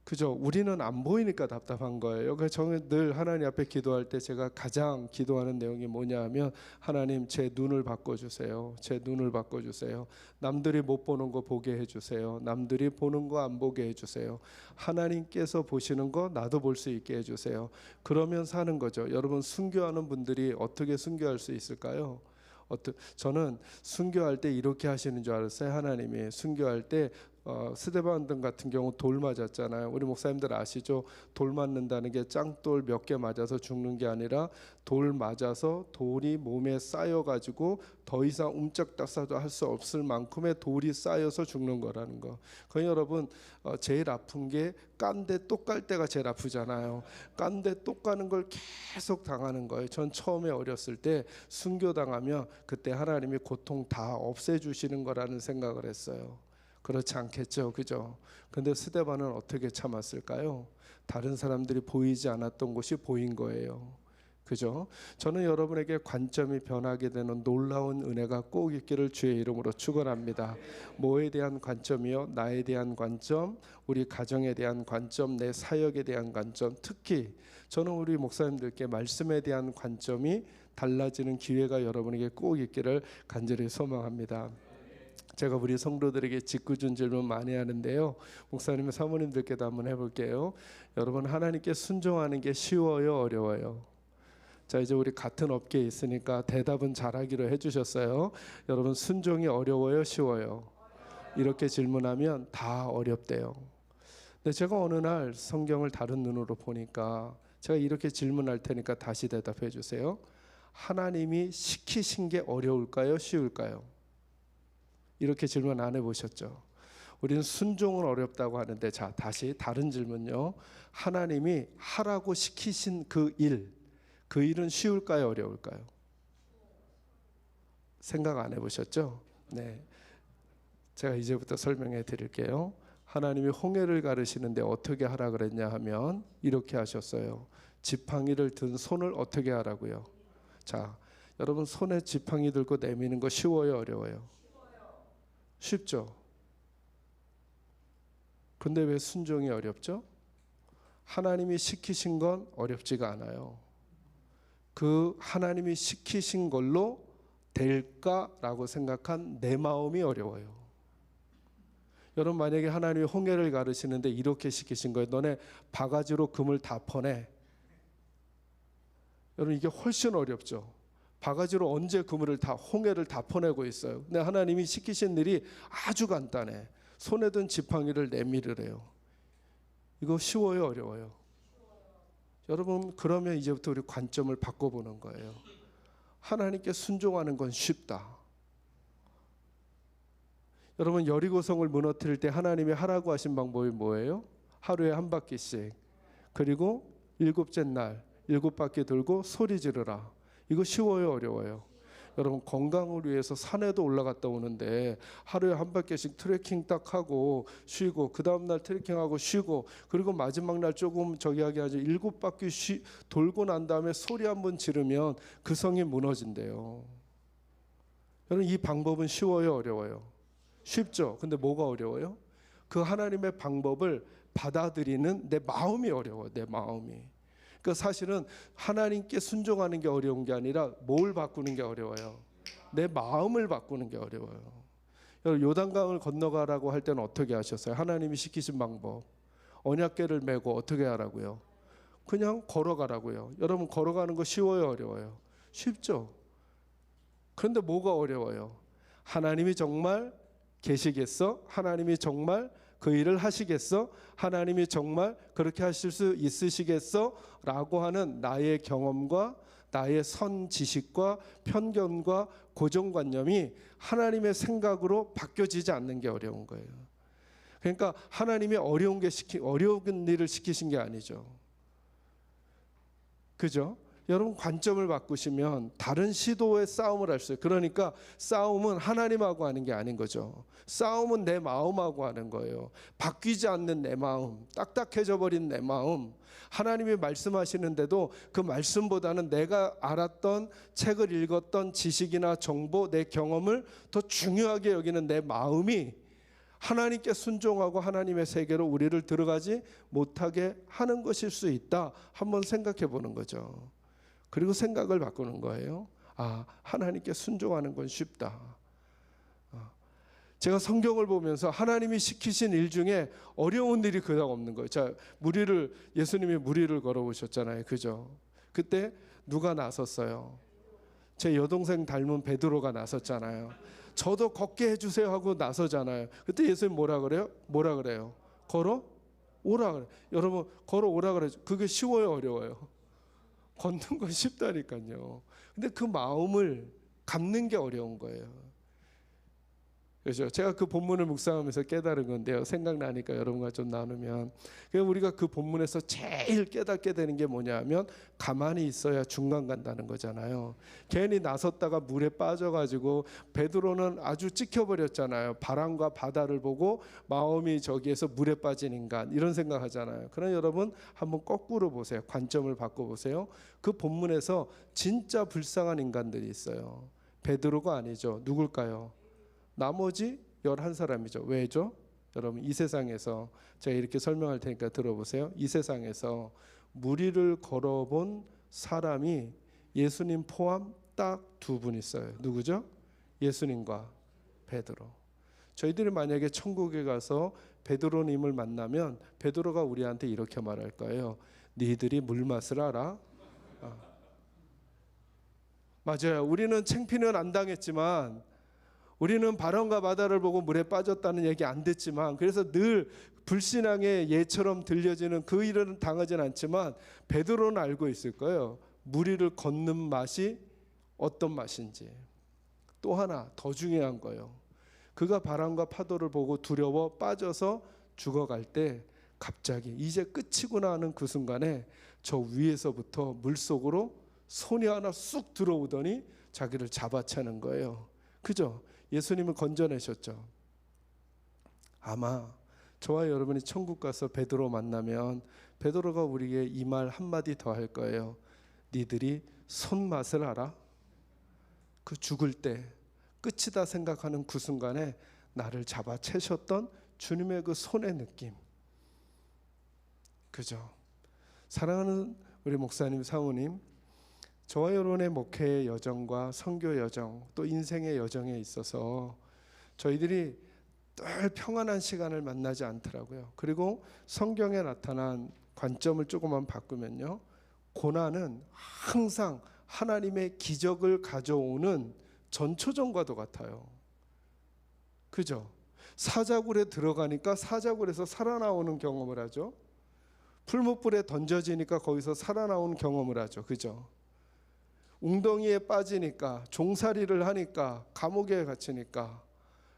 그죠? 우리는 안 보이니까 답답한 거예요. 그래서 저는 늘 하나님 앞에 기도할 때 제가 가장 기도하는 내용이 뭐냐 하면, 하나님 제 눈을 바꿔주세요. 제 눈을 바꿔주세요. 남들이 못 보는 거 보게 해주세요. 남들이 보는 거 안 보게 해주세요. 하나님께서 보시는 거 나도 볼 수 있게 해주세요. 그러면 사는 거죠. 여러분, 순교하는 분들이 어떻게 순교할 수 있을까요? 저는 순교할 때 이렇게 하시는 줄 알았어요. 하나님이 순교할 때 스데반 등 같은 경우 돌 맞았잖아요. 우리 목사님들 아시죠? 돌 맞는다는 게 짱돌 몇 개 맞아서 죽는 게 아니라 돌 맞아서 돌이 몸에 쌓여가지고 더 이상 움쩍닥사도 할 수 없을 만큼의 돌이 쌓여서 죽는 거라는 거. 그럼 여러분, 제일 아픈 게 깐데 똑 갈 때가 제일 아프잖아요. 깐데 똑 가는 걸 계속 당하는 거예요. 전 처음에 어렸을 때 순교당하면 그때 하나님이 고통 다 없애주시는 거라는 생각을 했어요. 그렇지 않겠죠, 그죠? 근데 스데반은 어떻게 참았을까요? 다른 사람들이 보이지 않았던 곳이 보인 거예요. 그죠? 저는 여러분에게 관점이 변하게 되는 놀라운 은혜가 꼭 있기를 주의 이름으로 축원합니다. 뭐에 대한 관점이요? 나에 대한 관점, 우리 가정에 대한 관점, 내 사역에 대한 관점, 특히 저는 우리 목사님들께 말씀에 대한 관점이 달라지는 기회가 여러분에게 꼭 있기를 간절히 소망합니다. 제가 우리 성도들에게 짓궂은 질문 많이 하는데요. 목사님, 사모님들께도 한번 해볼게요. 여러분, 하나님께 순종하는 게 쉬워요, 어려워요? 자, 이제 우리 같은 업계에 있으니까 대답은 잘하기로 해주셨어요. 여러분, 순종이 어려워요, 쉬워요? 이렇게 질문하면 다 어렵대요. 근데 제가 어느 날 성경을 다른 눈으로 보니까 제가 이렇게 질문할 테니까 다시 대답해 주세요. 하나님이 시키신 게 어려울까요, 쉬울까요? 이렇게 질문 안 해보셨죠? 우리는 순종은 어렵다고 하는데, 자, 다시 다른 질문요. 하나님이 하라고 시키신 그 일은 쉬울까요, 어려울까요? 생각 안 해보셨죠? 네, 제가 이제부터 설명해 드릴게요. 하나님이 홍해를 가르시는데 어떻게 하라 그랬냐 하면 이렇게 하셨어요. 지팡이를 든 손을 어떻게 하라고요? 자, 여러분, 손에 지팡이 들고 내미는 거 쉬워요, 어려워요? 쉽죠? 근데 왜 순종이 어렵죠? 하나님이 시키신 건 어렵지가 않아요. 그 하나님이 시키신 걸로 될까라고 생각한 내 마음이 어려워요. 여러분, 만약에 하나님이 홍해를 가르시는데 이렇게 시키신 거예요. 너네 바가지로 금을 다 퍼내. 여러분, 이게 훨씬 어렵죠. 바가지로 언제 홍해를 다 퍼내고 있어요. 근데 하나님이 시키신 일이 아주 간단해. 손에 든 지팡이를 내밀으래요. 이거 쉬워요, 어려워요? 여러분, 그러면 이제부터 우리 관점을 바꿔보는 거예요. 하나님께 순종하는 건 쉽다. 여러분, 여리고성을 무너뜨릴 때 하나님이 하라고 하신 방법이 뭐예요? 하루에 한 바퀴씩, 그리고 7째 날 7바퀴 돌고 소리 지르라. 이거 쉬워요, 어려워요? 여러분, 건강을 위해서 산에도 올라갔다 오는데 하루에 한 바퀴씩 트레킹 딱 하고 쉬고, 그 다음날 트레킹하고 쉬고, 그리고 마지막 날 조금 저기 하게 하죠. 7바퀴 돌고 난 다음에 소리 한번 지르면 그 성이 무너진대요. 여러분, 이 방법은 쉬워요, 어려워요? 쉽죠? 근데 뭐가 어려워요? 그 하나님의 방법을 받아들이는 내 마음이 어려워요. 내 마음이. 그러니까 사실은 하나님께 순종하는 게 어려운 게 아니라 뭘 바꾸는 게 어려워요? 내 마음을 바꾸는 게 어려워요. 여러분, 요단강을 건너가라고 할 때는 어떻게 하셨어요? 하나님이 시키신 방법. 언약궤를 메고 어떻게 하라고요? 그냥 걸어가라고요. 여러분, 걸어가는 거 쉬워요, 어려워요? 쉽죠? 그런데 뭐가 어려워요? 하나님이 정말 계시겠어? 하나님이 정말 그 일을 하시겠어? 하나님이 정말 그렇게 하실 수 있으시겠어? 라고 하는 나의 경험과 나의 선 지식과 편견과 고정관념이 하나님의 생각으로 바뀌어지지 않는 게 어려운 거예요. 그러니까 하나님이 어려운 일을 시키신 게 아니죠. 그죠? 여러분, 관점을 바꾸시면 다른 시도의 싸움을 할 수 있어요. 그러니까 싸움은 하나님하고 하는 게 아닌 거죠. 싸움은 내 마음하고 하는 거예요. 바뀌지 않는 내 마음, 딱딱해져 버린 내 마음. 하나님이 말씀하시는데도 그 말씀보다는 내가 알았던, 책을 읽었던 지식이나 정보, 내 경험을 더 중요하게 여기는 내 마음이 하나님께 순종하고 하나님의 세계로 우리를 들어가지 못하게 하는 것일 수 있다. 한번 생각해 보는 거죠. 그리고 생각을 바꾸는 거예요. 아, 하나님께 순종하는 건 쉽다. 제가 성경을 보면서 하나님이 시키신 일 중에 어려운 일이 그닥 없는 거예요. 자, 예수님이 무리를 걸어오셨잖아요. 그죠? 그때 누가 나섰어요? 제 여동생 닮은 베드로가 나섰잖아요. 저도 걷게 해주세요 하고 나서잖아요. 그때 예수님 뭐라 그래요? 걸어오라 그래요. 여러분, 걸어오라 그래요. 그게 쉬워요, 어려워요? 걷는 건 쉽다니까요. 근데 그 마음을 갖는 게 어려운 거예요. 그렇죠? 제가 그 본문을 묵상하면서 깨달은 건데요. 생각나니까 여러분과 좀 나누면, 우리가 그 본문에서 제일 깨닫게 되는 게 뭐냐면 가만히 있어야 중간 간다는 거잖아요. 괜히 나섰다가 물에 빠져가지고 베드로는 아주 찍혀버렸잖아요. 바람과 바다를 보고 마음이 저기에서 물에 빠진 인간, 이런 생각하잖아요. 그러나 여러분, 한번 거꾸로 보세요. 관점을 바꿔보세요. 그 본문에서 진짜 불쌍한 인간들이 있어요. 베드로가 아니죠. 누굴까요? 나머지 11사람이죠. 왜죠? 여러분, 이 세상에서 제가 이렇게 설명할 테니까 들어보세요. 이 세상에서 무리를 걸어본 사람이 예수님 포함 딱 2분 있어요. 누구죠? 예수님과 베드로. 저희들이 만약에 천국에 가서 베드로님을 만나면 베드로가 우리한테 이렇게 말할 거예요. 니들이 물맛을 알아? 맞아요. 우리는 창피는 안 당했지만, 우리는 바람과 바다를 보고 물에 빠졌다는 얘기 안 듣지만, 그래서 늘 불신앙의 예처럼 들려지는 그 일은 당하진 않지만 베드로는 알고 있을 거예요. 무리를 걷는 맛이 어떤 맛인지. 또 하나 더 중요한 거예요. 그가 바람과 파도를 보고 두려워 빠져서 죽어갈 때 갑자기 이제 끝이구나 하는 그 순간에 저 위에서부터 물속으로 손이 하나 쑥 들어오더니 자기를 잡아채는 거예요. 그죠? 예수님을 건져내셨죠. 아마 저와 여러분이 천국 가서 베드로 만나면 베드로가 우리에게 이 말 한마디 더 할 거예요. 니들이 손맛을 알아? 그 죽을 때 끝이다 생각하는 그 순간에 나를 잡아채셨던 주님의 그 손의 느낌. 그죠? 사랑하는 우리 목사님, 사모님, 저와 여러분의 목회의 여정과 선교 여정, 또 인생의 여정에 있어서 저희들이 늘 평안한 시간을 만나지 않더라고요. 그리고 성경에 나타난 관점을 조금만 바꾸면요, 고난은 항상 하나님의 기적을 가져오는 전초전과도 같아요. 그죠? 사자굴에 들어가니까 사자굴에서 살아나오는 경험을 하죠. 풀무불에 던져지니까 거기서 살아나오는 경험을 하죠. 그죠? 웅덩이에 빠지니까, 종살이를 하니까, 감옥에 갇히니까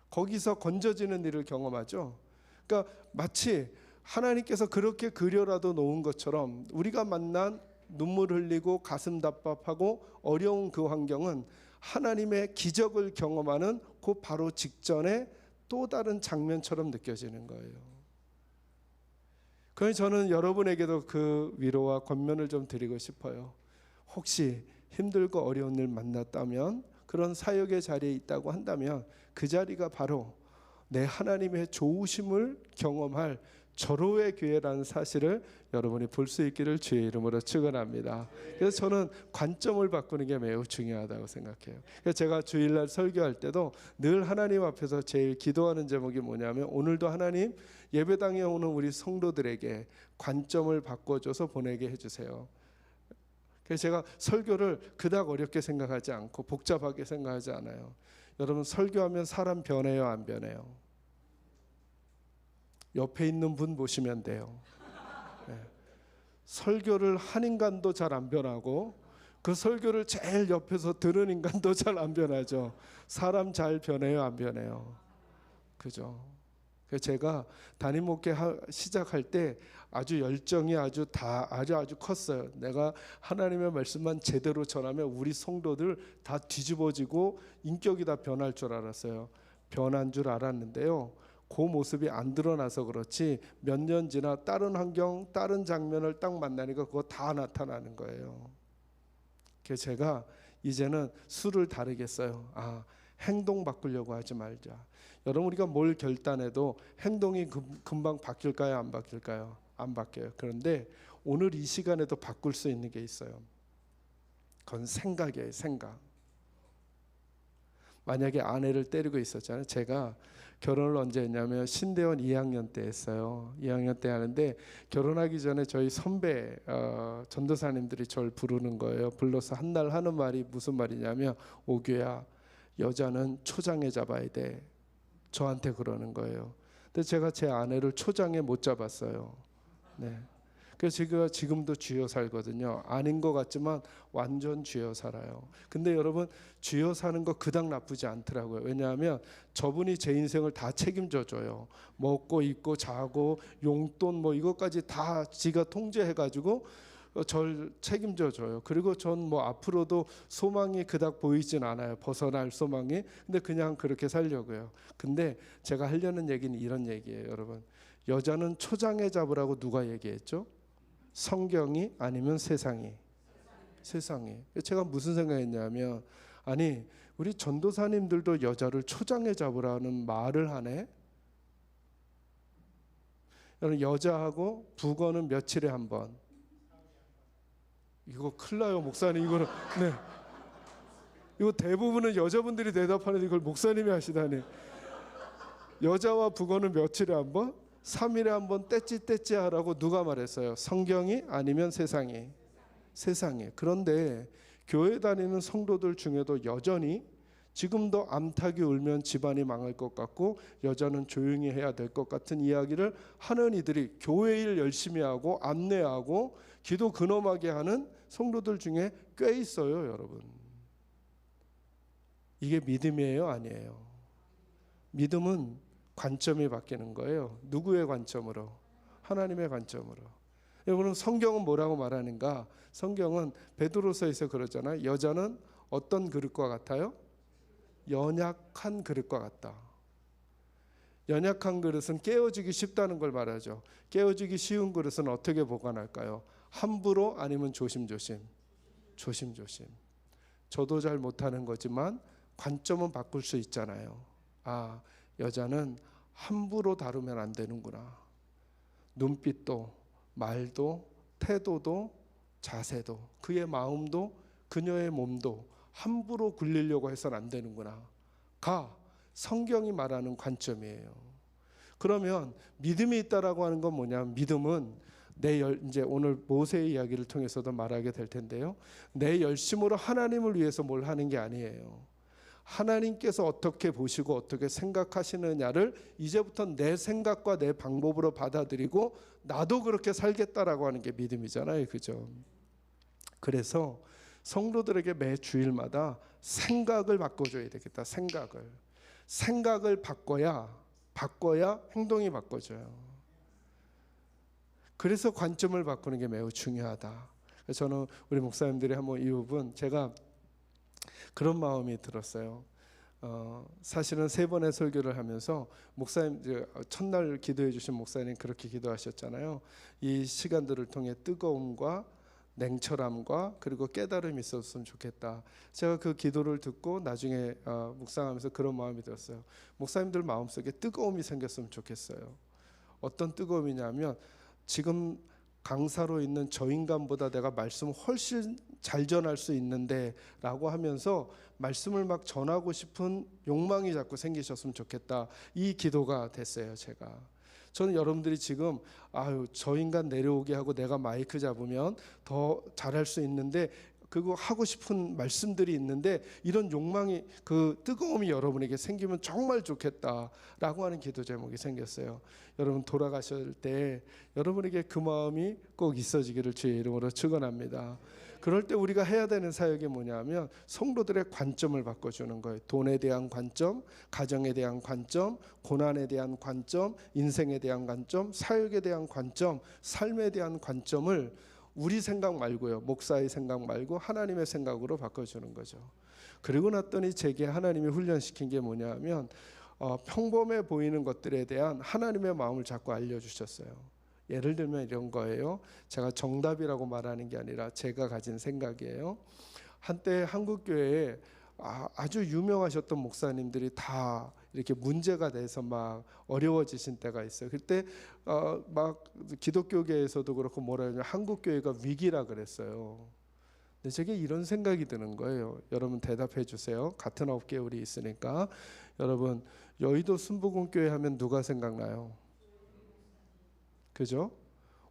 거기서 건져지는 일을 경험하죠. 그러니까 마치 하나님께서 그렇게 그려라도 놓은 것처럼 우리가 만난 눈물 흘리고 가슴 답답하고 어려운 그 환경은 하나님의 기적을 경험하는 그 바로 직전에 또 다른 장면처럼 느껴지는 거예요. 그래서 저는 여러분에게도 그 위로와 권면을 좀 드리고 싶어요. 혹시 힘들고 어려운 일 만났다면, 그런 사역의 자리에 있다고 한다면 그 자리가 바로 내 하나님의 좋으심을 경험할 절호의 기회라는 사실을 여러분이 볼 수 있기를 주의 이름으로 축원합니다. 그래서 저는 관점을 바꾸는 게 매우 중요하다고 생각해요. 그래서 제가 주일날 설교할 때도 늘 하나님 앞에서 제일 기도하는 제목이 뭐냐면, 오늘도 하나님 예배당에 오는 우리 성도들에게 관점을 바꿔줘서 보내게 해주세요. 그래서 제가 설교를 그닥 어렵게 생각하지 않고 복잡하게 생각하지 않아요. 여러분, 설교하면 사람 변해요, 안 변해요? 옆에 있는 분 보시면 돼요. 네. 설교를 한 인간도 잘 안 변하고 그 설교를 제일 옆에서 들은 인간도 잘 안 변하죠. 사람 잘 변해요, 안 변해요? 그죠? 그래서 제가 담임 목회 시작할 때 아주 열정이 아주 컸어요. 내가 하나님의 말씀만 제대로 전하면 우리 성도들 다 뒤집어지고 인격이 다 변할 줄 알았어요. 변한 줄 알았는데요, 그 모습이 안 드러나서 그렇지 몇 년 지나 다른 환경, 다른 장면을 딱 만나니까 그거 다 나타나는 거예요. 그래서 제가 이제는 수를 다르겠어요. 행동 바꾸려고 하지 말자. 여러분, 우리가 뭘 결단해도 행동이 금방 바뀔까요, 안 바뀔까요? 안 바뀌어요. 그런데 오늘 이 시간에도 바꿀 수 있는 게 있어요. 그건 생각이에요, 생각. 만약에 아내를 때리고 있었잖아요. 제가 결혼을 언제 했냐면 신대원 2학년 때 했어요. 2학년 때 하는데, 결혼하기 전에 저희 선배 전도사님들이 저를 부르는 거예요. 불러서 한 날 하는 말이 무슨 말이냐면, 오규야, 여자는 초장에 잡아야 돼. 저한테 그러는 거예요. 근데 제가 제 아내를 초장에 못 잡았어요. 네. 그래서 제가 지금도 쥐어 살거든요. 아닌 것 같지만 완전 쥐어 살아요. 근데 여러분, 쥐어 사는 거 그닥 나쁘지 않더라고요. 왜냐하면 저분이 제 인생을 다 책임져 줘요. 먹고 입고 자고 용돈 뭐 이것까지 다 지가 통제해가지고 절 책임져 줘요. 그리고 전 뭐 앞으로도 소망이 그닥 보이진 않아요. 벗어날 소망이. 근데 그냥 그렇게 살려고요. 근데 제가 하려는 얘기는 이런 얘기예요, 여러분. 여자는 초장에 잡으라고 누가 얘기했죠? 성경이 아니면 세상이? 세상이. 제가 무슨 생각했냐면, 아니 우리 전도사님들도 여자를 초장에 잡으라는 말을 하네. 여자하고 북어는 며칠에 한 번. 이거 큰일 나요, 목사님. 이거는 네. 이거 대부분은 여자분들이 대답하는데 이걸 목사님이 하시다니. 여자와 북어는 며칠에 한 번? 3일에 한 번 떼찌 하라고 누가 말했어요? 성경이 아니면 세상이? 세상이. 그런데 교회 다니는 성도들 중에도 여전히 지금도 암탉이 울면 집안이 망할 것 같고 여자는 조용히 해야 될 것 같은 이야기를 하는 이들이 교회 일 열심히 하고 안내하고 기도 근엄하게 하는 성도들 중에 꽤 있어요, 여러분. 이게 믿음이에요, 아니에요? 믿음은 관점이 바뀌는 거예요. 누구의 관점으로? 하나님의 관점으로. 여러분, 성경은 뭐라고 말하는가? 성경은 베드로서에서 그러잖아요. 여자는 어떤 그릇과 같아요? 연약한 그릇과 같다. 연약한 그릇은 깨어지기 쉽다는 걸 말하죠. 깨어지기 쉬운 그릇은 어떻게 보관할까요? 함부로 아니면 조심조심? 조심조심. 저도 잘 못하는 거지만 관점은 바꿀 수 있잖아요. 아, 여자는 함부로 다루면 안 되는구나. 눈빛도 말도 태도도 자세도 그의 마음도 그녀의 몸도 함부로 굴리려고 해서는 안 되는구나. 가 성경이 말하는 관점이에요. 그러면 믿음이 있다라고 하는 건 뭐냐면 믿음은 이제 오늘 모세의 이야기를 통해서도 말하게 될 텐데요. 내 열심으로 하나님을 위해서 뭘 하는 게 아니에요. 하나님께서 어떻게 보시고 어떻게 생각하시느냐를 이제부터 내 생각과 내 방법으로 받아들이고 나도 그렇게 살겠다라고 하는 게 믿음이잖아요. 그죠? 그래서 성도들에게 매 주일마다 생각을 바꿔줘야 되겠다. 생각을 바꿔야 행동이 바꿔져요. 그래서 관점을 바꾸는 게 매우 중요하다. 그래서 저는 우리 목사님들이 한번 이 부분 제가 그런 마음이 들었어요. 사실은 3번의 설교를 하면서 목사님 첫날 기도해 주신 목사님 그렇게 기도하셨잖아요. 이 시간들을 통해 뜨거움과 냉철함과 그리고 깨달음이 있었으면 좋겠다. 제가 그 기도를 듣고 나중에 묵상하면서 그런 마음이 들었어요. 목사님들 마음속에 뜨거움이 생겼으면 좋겠어요. 어떤 뜨거움이냐면 지금 강사로 있는 저 인간보다 내가 말씀을 훨씬 잘 전할 수 있는데 라고 하면서 말씀을 막 전하고 싶은 욕망이 자꾸 생기셨으면 좋겠다. 이 기도가 됐어요. 제가. 저는 여러분들이 지금 저 인간 내려오게 하고 내가 마이크 잡으면 더 잘할 수 있는데 그거 하고 싶은 말씀들이 있는데 이런 욕망이 그 뜨거움이 여러분에게 생기면 정말 좋겠다라고 하는 기도 제목이 생겼어요. 여러분 돌아가실 때 여러분에게 그 마음이 꼭 있어지기를 주의 이름으로 축원합니다. 그럴 때 우리가 해야 되는 사역이 뭐냐면 성도들의 관점을 바꿔주는 거예요. 돈에 대한 관점, 가정에 대한 관점, 고난에 대한 관점, 인생에 대한 관점, 사역에 대한 관점, 삶에 대한 관점을 우리 생각 말고요. 목사의 생각 말고 하나님의 생각으로 바꿔주는 거죠. 그리고 났더니 제게 하나님이 훈련시킨 게 뭐냐면 평범해 보이는 것들에 대한 하나님의 마음을 자꾸 알려주셨어요. 예를 들면 이런 거예요. 제가 정답이라고 말하는 게 아니라 제가 가진 생각이에요. 한때 한국교회에 아주 유명하셨던 목사님들이 다 이렇게 문제가 돼서 막 어려워지신 때가 있어요. 그때 막 기독교계에서도 그렇고 뭐라 하냐면 한국교회가 위기라 그랬어요. 근데 제게 이런 생각이 드는 거예요. 여러분 대답해 주세요. 같은 업계에 우리 있으니까. 여러분 여의도 순복음교회 하면 누가 생각나요? 그죠?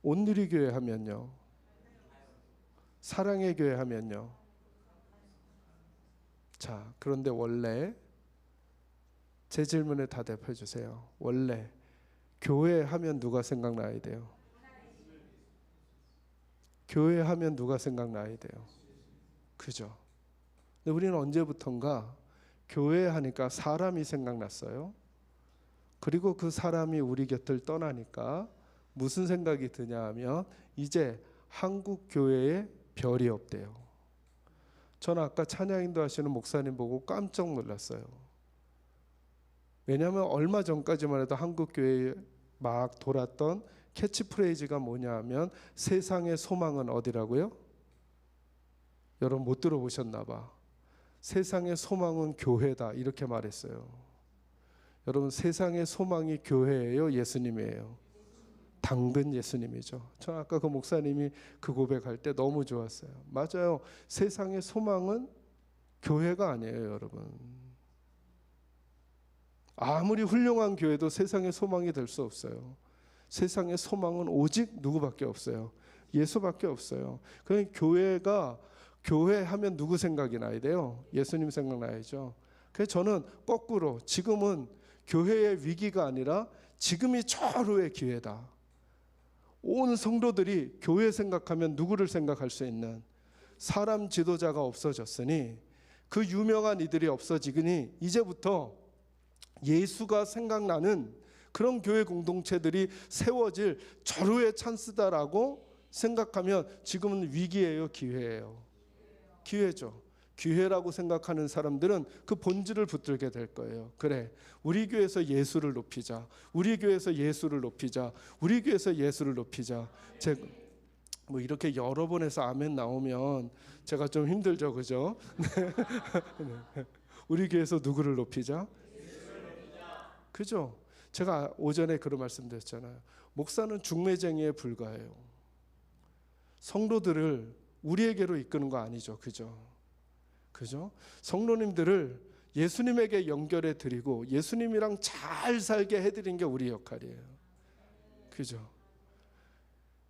온누리교회 하면요. 사랑의 교회 하면요. 자, 그런데 원래 제 질문에 대답해 주세요. 원래 교회 하면 누가 생각나야 돼요? 교회 하면 누가 생각나야 돼요? 그죠? 근데 우리는 언제부턴가 교회 하니까 사람이 생각났어요. 그리고 그 사람이 우리 곁을 떠나니까 무슨 생각이 드냐 하면 이제 한국 교회에 별이 없대요. 저는 아까 찬양인도 하시는 목사님 보고 깜짝 놀랐어요. 왜냐하면 얼마 전까지만 해도 한국 교회에 막 돌았던 캐치프레이즈가 뭐냐 하면 세상의 소망은 어디라고요? 여러분 못 들어보셨나 봐. 세상의 소망은 교회다 이렇게 말했어요. 여러분 세상의 소망이 교회예요? 예수님이에요? 당근 예수님이죠. 저 아까 그 목사님이 그 고백할 때 너무 좋았어요. 맞아요. 세상의 소망은 교회가 아니에요, 여러분. 아무리 훌륭한 교회도 세상의 소망이 될 수 없어요. 세상의 소망은 오직 누구밖에 없어요? 예수밖에 없어요. 그러니까 교회가 교회 하면 누구 생각이 나야 돼요? 예수님 생각나야죠. 그래서 저는 거꾸로 지금은 교회의 위기가 아니라 지금이 절호의 기회다. 온 성도들이 교회 생각하면 누구를 생각할 수 있는 사람 지도자가 없어졌으니 그 유명한 이들이 없어지니 이제부터 예수가 생각나는 그런 교회 공동체들이 세워질 절호의 찬스다라고 생각하면 지금은 위기예요, 기회예요? 기회죠. 기회라고 생각하는 사람들은 그 본질을 붙들게 될 거예요. 그래, 우리 교회에서 예수를 높이자. 우리 교회에서 예수를 높이자. 우리 교회에서 예수를 높이자. 뭐 이렇게 여러 번 해서 아멘 나오면 제가 좀 힘들죠, 그죠? 네. 우리 교회에서 누구를 높이자? 그죠? 제가 오전에 그런 말씀드렸잖아요. 목사는 중매쟁이에 불과해요. 성도들을 우리에게로 이끄는 거 아니죠, 그죠? 그죠? 성도님들을 예수님에게 연결해 드리고 예수님이랑 잘 살게 해드리는 게 우리 역할이에요. 그죠?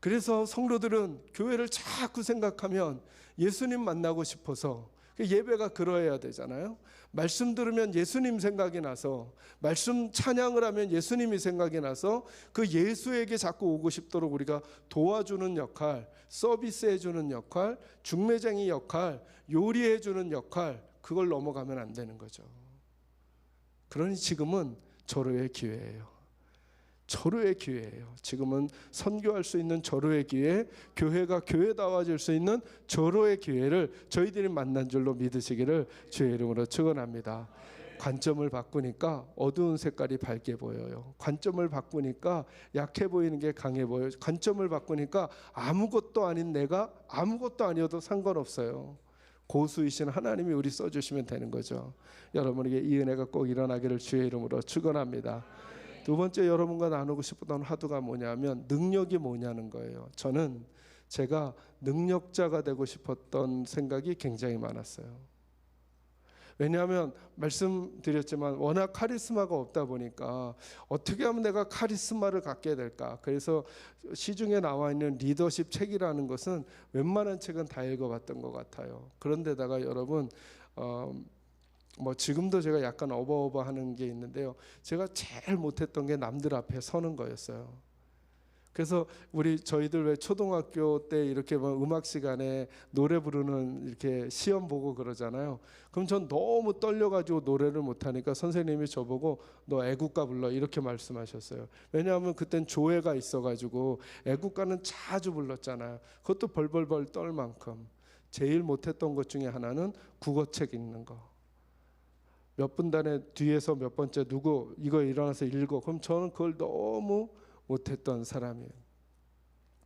그래서 성도들은 교회를 자꾸 생각하면 예수님 만나고 싶어서 예배가 그러해야 되잖아요. 말씀 들으면 예수님 생각이 나서 말씀 찬양을 하면 예수님이 생각이 나서 그 예수에게 자꾸 오고 싶도록 우리가 도와주는 역할, 서비스해 주는 역할, 중매쟁이 역할, 요리해 주는 역할, 그걸 넘어가면 안 되는 거죠. 그러니 지금은 절호의 기회예요. 절호의 기회예요. 지금은 선교할 수 있는 절호의 기회, 교회가 교회다워질 수 있는 절호의 기회를 저희들이 만난 줄로 믿으시기를 주의 이름으로 축원합니다. 관점을 바꾸니까 어두운 색깔이 밝게 보여요. 관점을 바꾸니까 약해 보이는 게 강해 보여요. 관점을 바꾸니까 아무것도 아닌 내가 아무것도 아니어도 상관없어요. 고수이신 하나님이 우리 써주시면 되는 거죠. 여러분에게 이 은혜가 꼭 일어나기를 주의 이름으로 축원합니다. 두 번째 여러분과 나누고 싶었던 화두가 뭐냐면 능력이 뭐냐는 거예요. 저는 제가 능력자가 되고 싶었던 생각이 굉장히 많았어요. 왜냐하면 말씀드렸지만 워낙 카리스마가 없다 보니까 어떻게 하면 내가 카리스마를 갖게 될까. 그래서 시중에 나와 있는 리더십 책이라는 것은 웬만한 책은 다 읽어봤던 것 같아요. 그런데다가 여러분 뭐 지금도 제가 약간 어버어버하는 게 있는데요. 제가 제일 못했던 게 남들 앞에 서는 거였어요. 그래서 저희들 왜 초등학교 때 이렇게 뭐 음악 시간에 노래 부르는 이렇게 시험 보고 그러잖아요. 그럼 전 너무 떨려가지고 노래를 못하니까 선생님이 저보고 너 애국가 불러 이렇게 말씀하셨어요. 왜냐하면 그땐 조회가 있어가지고 애국가는 자주 불렀잖아요. 그것도 벌벌벌 떨 만큼. 제일 못했던 것 중에 하나는 국어책 읽는 거. 몇 분 단에 뒤에서 몇 번째 누구 이거 일어나서 읽어. 그럼 저는 그걸 너무 못했던 사람이에요.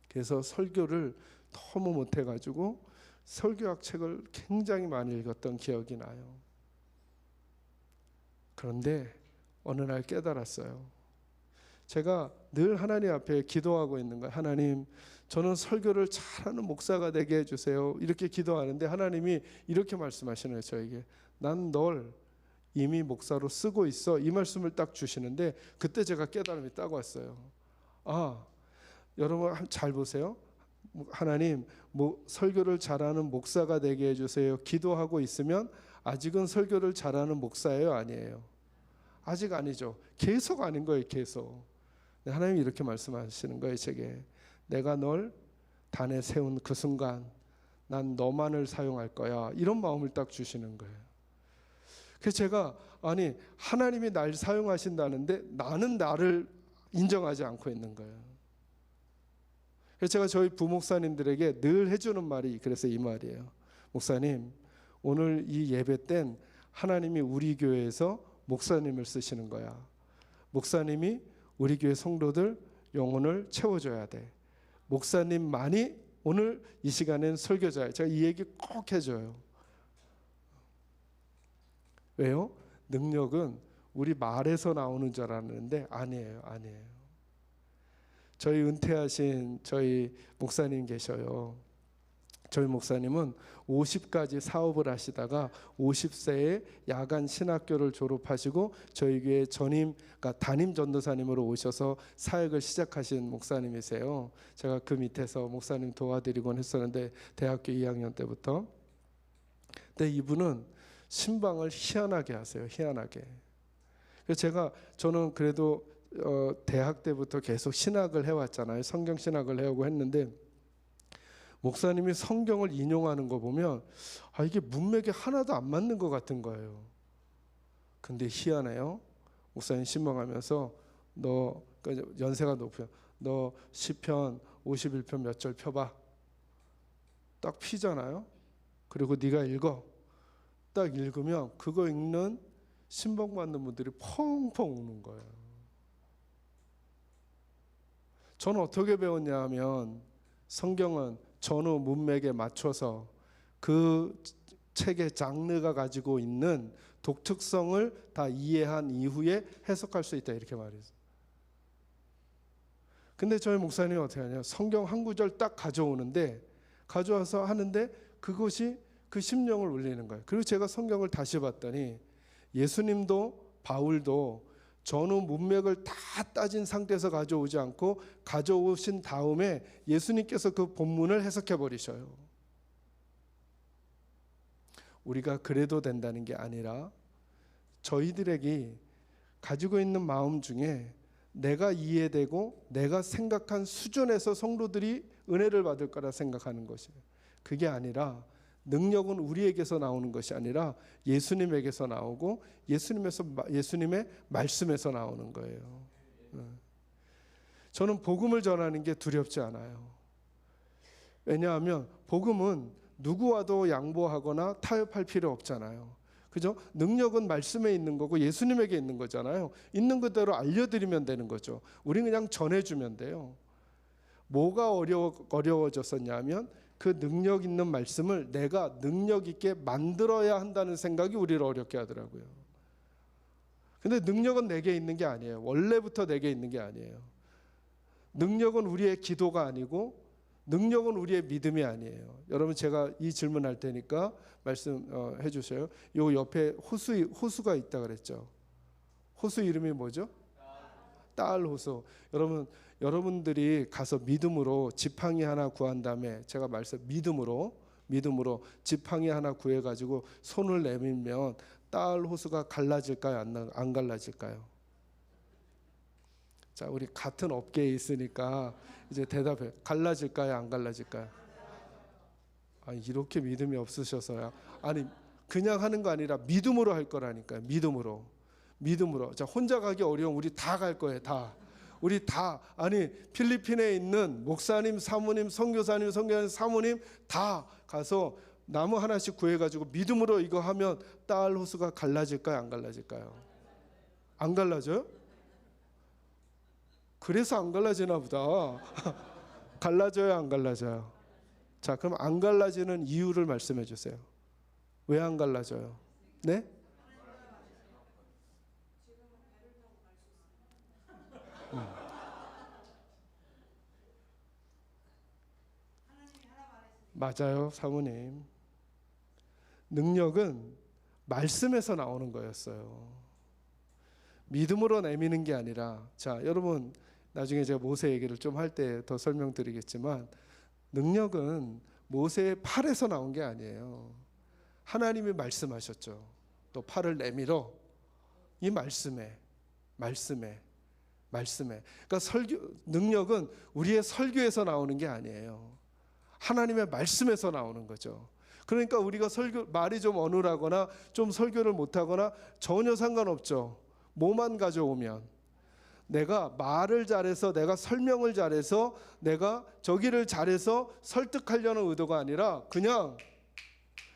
그래서 설교를 너무 못해가지고 설교학 책을 굉장히 많이 읽었던 기억이 나요. 그런데 어느 날 깨달았어요. 제가 늘 하나님 앞에 기도하고 있는 거예요. 하나님, 저는 설교를 잘하는 목사가 되게 해주세요. 이렇게 기도하는데 하나님이 이렇게 말씀하시는 거예요. 저에게 난 널 이미 목사로 쓰고 있어. 이 말씀을 딱 주시는데 그때 제가 깨달음이 딱 왔어요. 아, 여러분 잘 보세요. 하나님, 설교를 잘하는 목사가 되게 해주세요. 기도하고 있으면 아직은 설교를 잘하는 목사예요, 아니에요? 아직 아니죠. 계속 아닌 거예요, 계속. 하나님이 이렇게 말씀하시는 거예요, 제게. 내가 널 단에 세운 그 순간 난 너만을 사용할 거야. 이런 마음을 딱 주시는 거예요. 그래서 제가 하나님이 날 사용하신다는데 나는 나를 인정하지 않고 있는 거예요. 그래서 제가 저희 부목사님들에게 늘 해주는 말이 그래서 이 말이에요. 목사님, 오늘 이 예배 땐 하나님이 우리 교회에서 목사님을 쓰시는 거야. 목사님이 우리 교회 성도들 영혼을 채워줘야 돼. 목사님만이 오늘 이 시간엔 설교자예요. 제가 이 얘기 꼭 해줘요. 왜요? 능력은 우리 말에서 나오는 줄 알았는데 아니에요. 저희 은퇴하신 저희 목사님 계셔요. 저희 목사님은 50까지 사업을 하시다가 50세에 야간 신학교를 졸업하시고 저희 교회 그러니까 담임 전도사님으로 오셔서 사역을 시작하신 목사님이세요. 제가 그 밑에서 목사님 도와드리곤 했었는데 대학교 2학년 때부터. 근데 이분은 신방을 희한하게 하세요. 희한하게. 그래서 저는 그래도 대학 때부터 계속 신학을 해왔잖아요. 성경 신학을 해오고 했는데 목사님이 성경을 인용하는 거 보면 이게 문맥에 하나도 안 맞는 것 같은 거예요. 근데 희한해요. 목사님 신방하면서 너 연세가 높아요. 너 시편 51편 몇 절 펴봐. 딱 피잖아요. 그리고 네가 읽어. 딱 읽으면 그거 읽는 신방받는 분들이 펑펑 우는 거예요. 저는 어떻게 배웠냐 하면 성경은 전후 문맥에 맞춰서 그 책의 장르가 가지고 있는 독특성을 다 이해한 이후에 해석할 수 있다 이렇게 말했어요. 근데 저희 목사님이 어떻게 하냐, 성경 한 구절 딱 가져오는데 가져와서 하는데 그것이 그 심령을 울리는 거예요. 그리고 제가 성경을 다시 봤더니 예수님도 바울도 전후 문맥을 다 따진 상태에서 가져오지 않고 가져오신 다음에 예수님께서 그 본문을 해석해 버리셔요. 우리가 그래도 된다는 게 아니라 저희들에게 가지고 있는 마음 중에 내가 이해되고 내가 생각한 수준에서 성도들이 은혜를 받을 거라 생각하는 것이에요. 그게 아니라 능력은 우리에게서 나오는 것이 아니라 예수님에게서 나오고 예수님의 말씀에서 나오는 거예요. 저는 복음을 전하는 게 두렵지 않아요. 왜냐하면 복음은 누구와도 양보하거나 타협할 필요 없잖아요. 그죠? 능력은 말씀에 있는 거고 예수님에게 있는 거잖아요. 있는 그대로 알려드리면 되는 거죠. 우리는 그냥 전해주면 돼요. 뭐가 어려워졌었냐면 그 능력 있는 말씀을 내가 능력 있게 만들어야 한다는 생각이 우리를 어렵게 하더라고요. 근데 능력은 내게 있는 게 아니에요. 원래부터 내게 있는 게 아니에요. 능력은 우리의 기도가 아니고 능력은 우리의 믿음이 아니에요. 여러분 제가 이 질문할 테니까 말씀해 주셔요. 요 옆에 호수가 있다 그랬죠. 호수 이름이 뭐죠? 딸 호수. 여러분들이 가서 믿음으로 지팡이 하나 구한 다음에 제가 믿음으로 지팡이 하나 구해 가지고 손을 내밀면 딸 호수가 갈라질까요? 안 갈라질까요? 자, 우리 같은 업계에 있으니까 이제 대답해. 갈라질까요? 안 갈라질까요? 이렇게 믿음이 없으셔서요. 아니 그냥 하는 거 아니라 믿음으로 할 거라니까요. 믿음으로. 자, 혼자 가기 어려운 우리 다 갈 거예요. 다. 우리 다. 아니 필리핀에 있는 목사님, 사모님, 선교사님, 사모님 다 가서 나무 하나씩 구해가지고 믿음으로 이거 하면 딸 호수가 갈라질까요? 안 갈라질까요? 안 갈라져요? 그래서 안 갈라지나 보다. 갈라져요? 안 갈라져요? 자, 그럼 안 갈라지는 이유를 말씀해 주세요. 왜 안 갈라져요? 네? 맞아요, 사모님. 능력은 말씀에서 나오는 거였어요. 믿음으로 내미는 게 아니라, 자, 여러분 나중에 제가 모세 얘기를 좀 할 때 더 설명드리겠지만 능력은 모세의 팔에서 나온 게 아니에요. 하나님이 말씀하셨죠. 또 팔을 내밀어. 이 말씀에. 그러니까 능력은 우리의 설교에서 나오는 게 아니에요. 하나님의 말씀에서 나오는 거죠. 그러니까 우리가 말이 좀 어눌하거나 좀 설교를 못하거나 전혀 상관없죠. 뭐만 가져오면 내가 말을 잘해서 내가 설명을 잘해서 내가 저기를 잘해서 설득하려는 의도가 아니라 그냥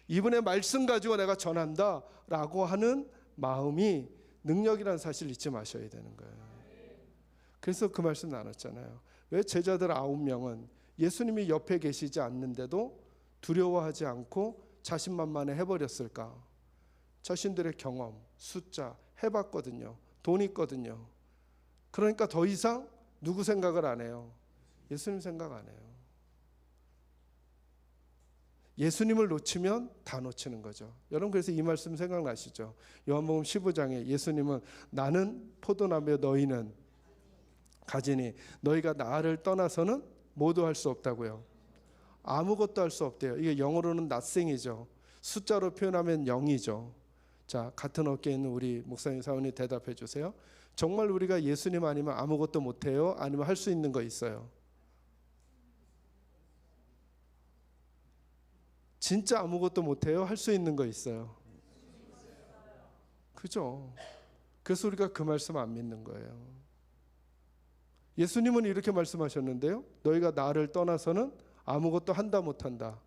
이분의 말씀 가지고 내가 전한다 라고 하는 마음이 능력이라는 사실을 잊지 마셔야 되는 거예요. 그래서 그 말씀 나눴잖아요. 왜 제자들 9명은 예수님이 옆에 계시지 않는데도 두려워하지 않고 자신만만해 해버렸을까? 자신들의 경험, 숫자 해봤거든요. 돈 있거든요. 그러니까 더 이상 누구 생각을 안 해요? 예수님 생각 안 해요. 예수님을 놓치면 다 놓치는 거죠. 여러분 그래서 이 말씀 생각나시죠? 요한복음 15장에 예수님은 나는 포도나무에 너희는 가지니 너희가 나를 떠나서는 모두 할 수 없다고요. 아무것도 할 수 없대요. 이게 영어로는 nothing이죠. 숫자로 표현하면 0이죠. 자, 같은 어깨에 있는 우리 목사님 사원이 대답해 주세요. 정말 우리가 예수님 아니면 아무것도 못해요? 아니면 할 수 있는 거 있어요? 진짜 아무것도 못해요? 할 수 있는 거 있어요? 그죠? 그래서 우리가 그 말씀 안 믿는 거예요. 예수님은 이렇게 말씀하셨는데요. 너희가 나를 떠나서는 아무것도 한다 못한다.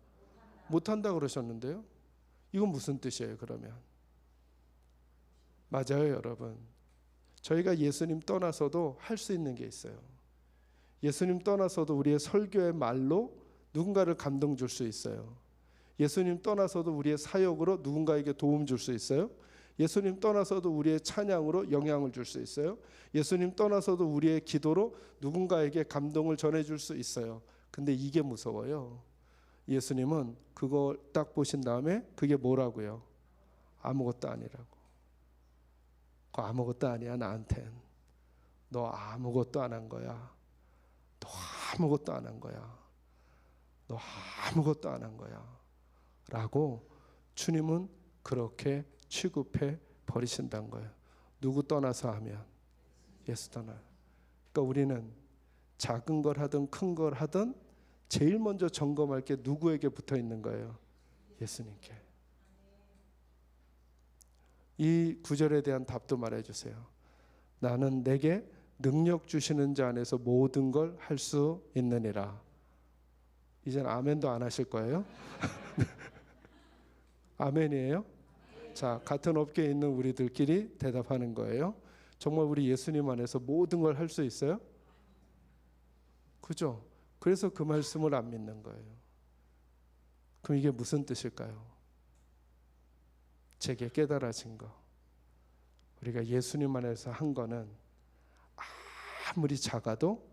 못한다 그러셨는데요. 이건 무슨 뜻이에요 그러면? 맞아요 여러분. 저희가 예수님 떠나서도 할 수 있는 게 있어요. 예수님 떠나서도 우리의 설교의 말로 누군가를 감동 줄 수 있어요. 예수님 떠나서도 우리의 사역으로 누군가에게 도움 줄 수 있어요. 예수님 떠나서도 우리의 찬양으로 영향을 줄 수 있어요. 예수님 떠나서도 우리의 기도로 누군가에게 감동을 전해줄 수 있어요. 근데 이게 무서워요. 예수님은 그걸 딱 보신 다음에 그게 뭐라고요? 아무것도 아니라고. 그거 아무것도 아니야 나한텐. 너 아무것도 안 한 거야. 너 아무것도 안 한 거야. 너 아무것도 안 한 거야. 라고 주님은 그렇게 취급해 버리신다는 거예요. 누구 떠나서 하면? 예수 떠나. 그러니까 우리는 작은 걸 하든 큰 걸 하든 제일 먼저 점검할 게 누구에게 붙어 있는 거예요? 예수님께. 이 구절에 대한 답도 말해 주세요. 나는 내게 능력 주시는 자 안에서 모든 걸 할 수 있느니라. 이제는 아멘도 안 하실 거예요? 아멘이에요? 자, 같은 업계에 있는 우리들끼리 대답하는 거예요. 정말 우리 예수님 안에서 모든 걸 할 수 있어요? 그죠? 그래서 그 말씀을 안 믿는 거예요. 그럼 이게 무슨 뜻일까요? 제게 깨달아진 거. 우리가 예수님 안에서 한 거는 아무리 작아도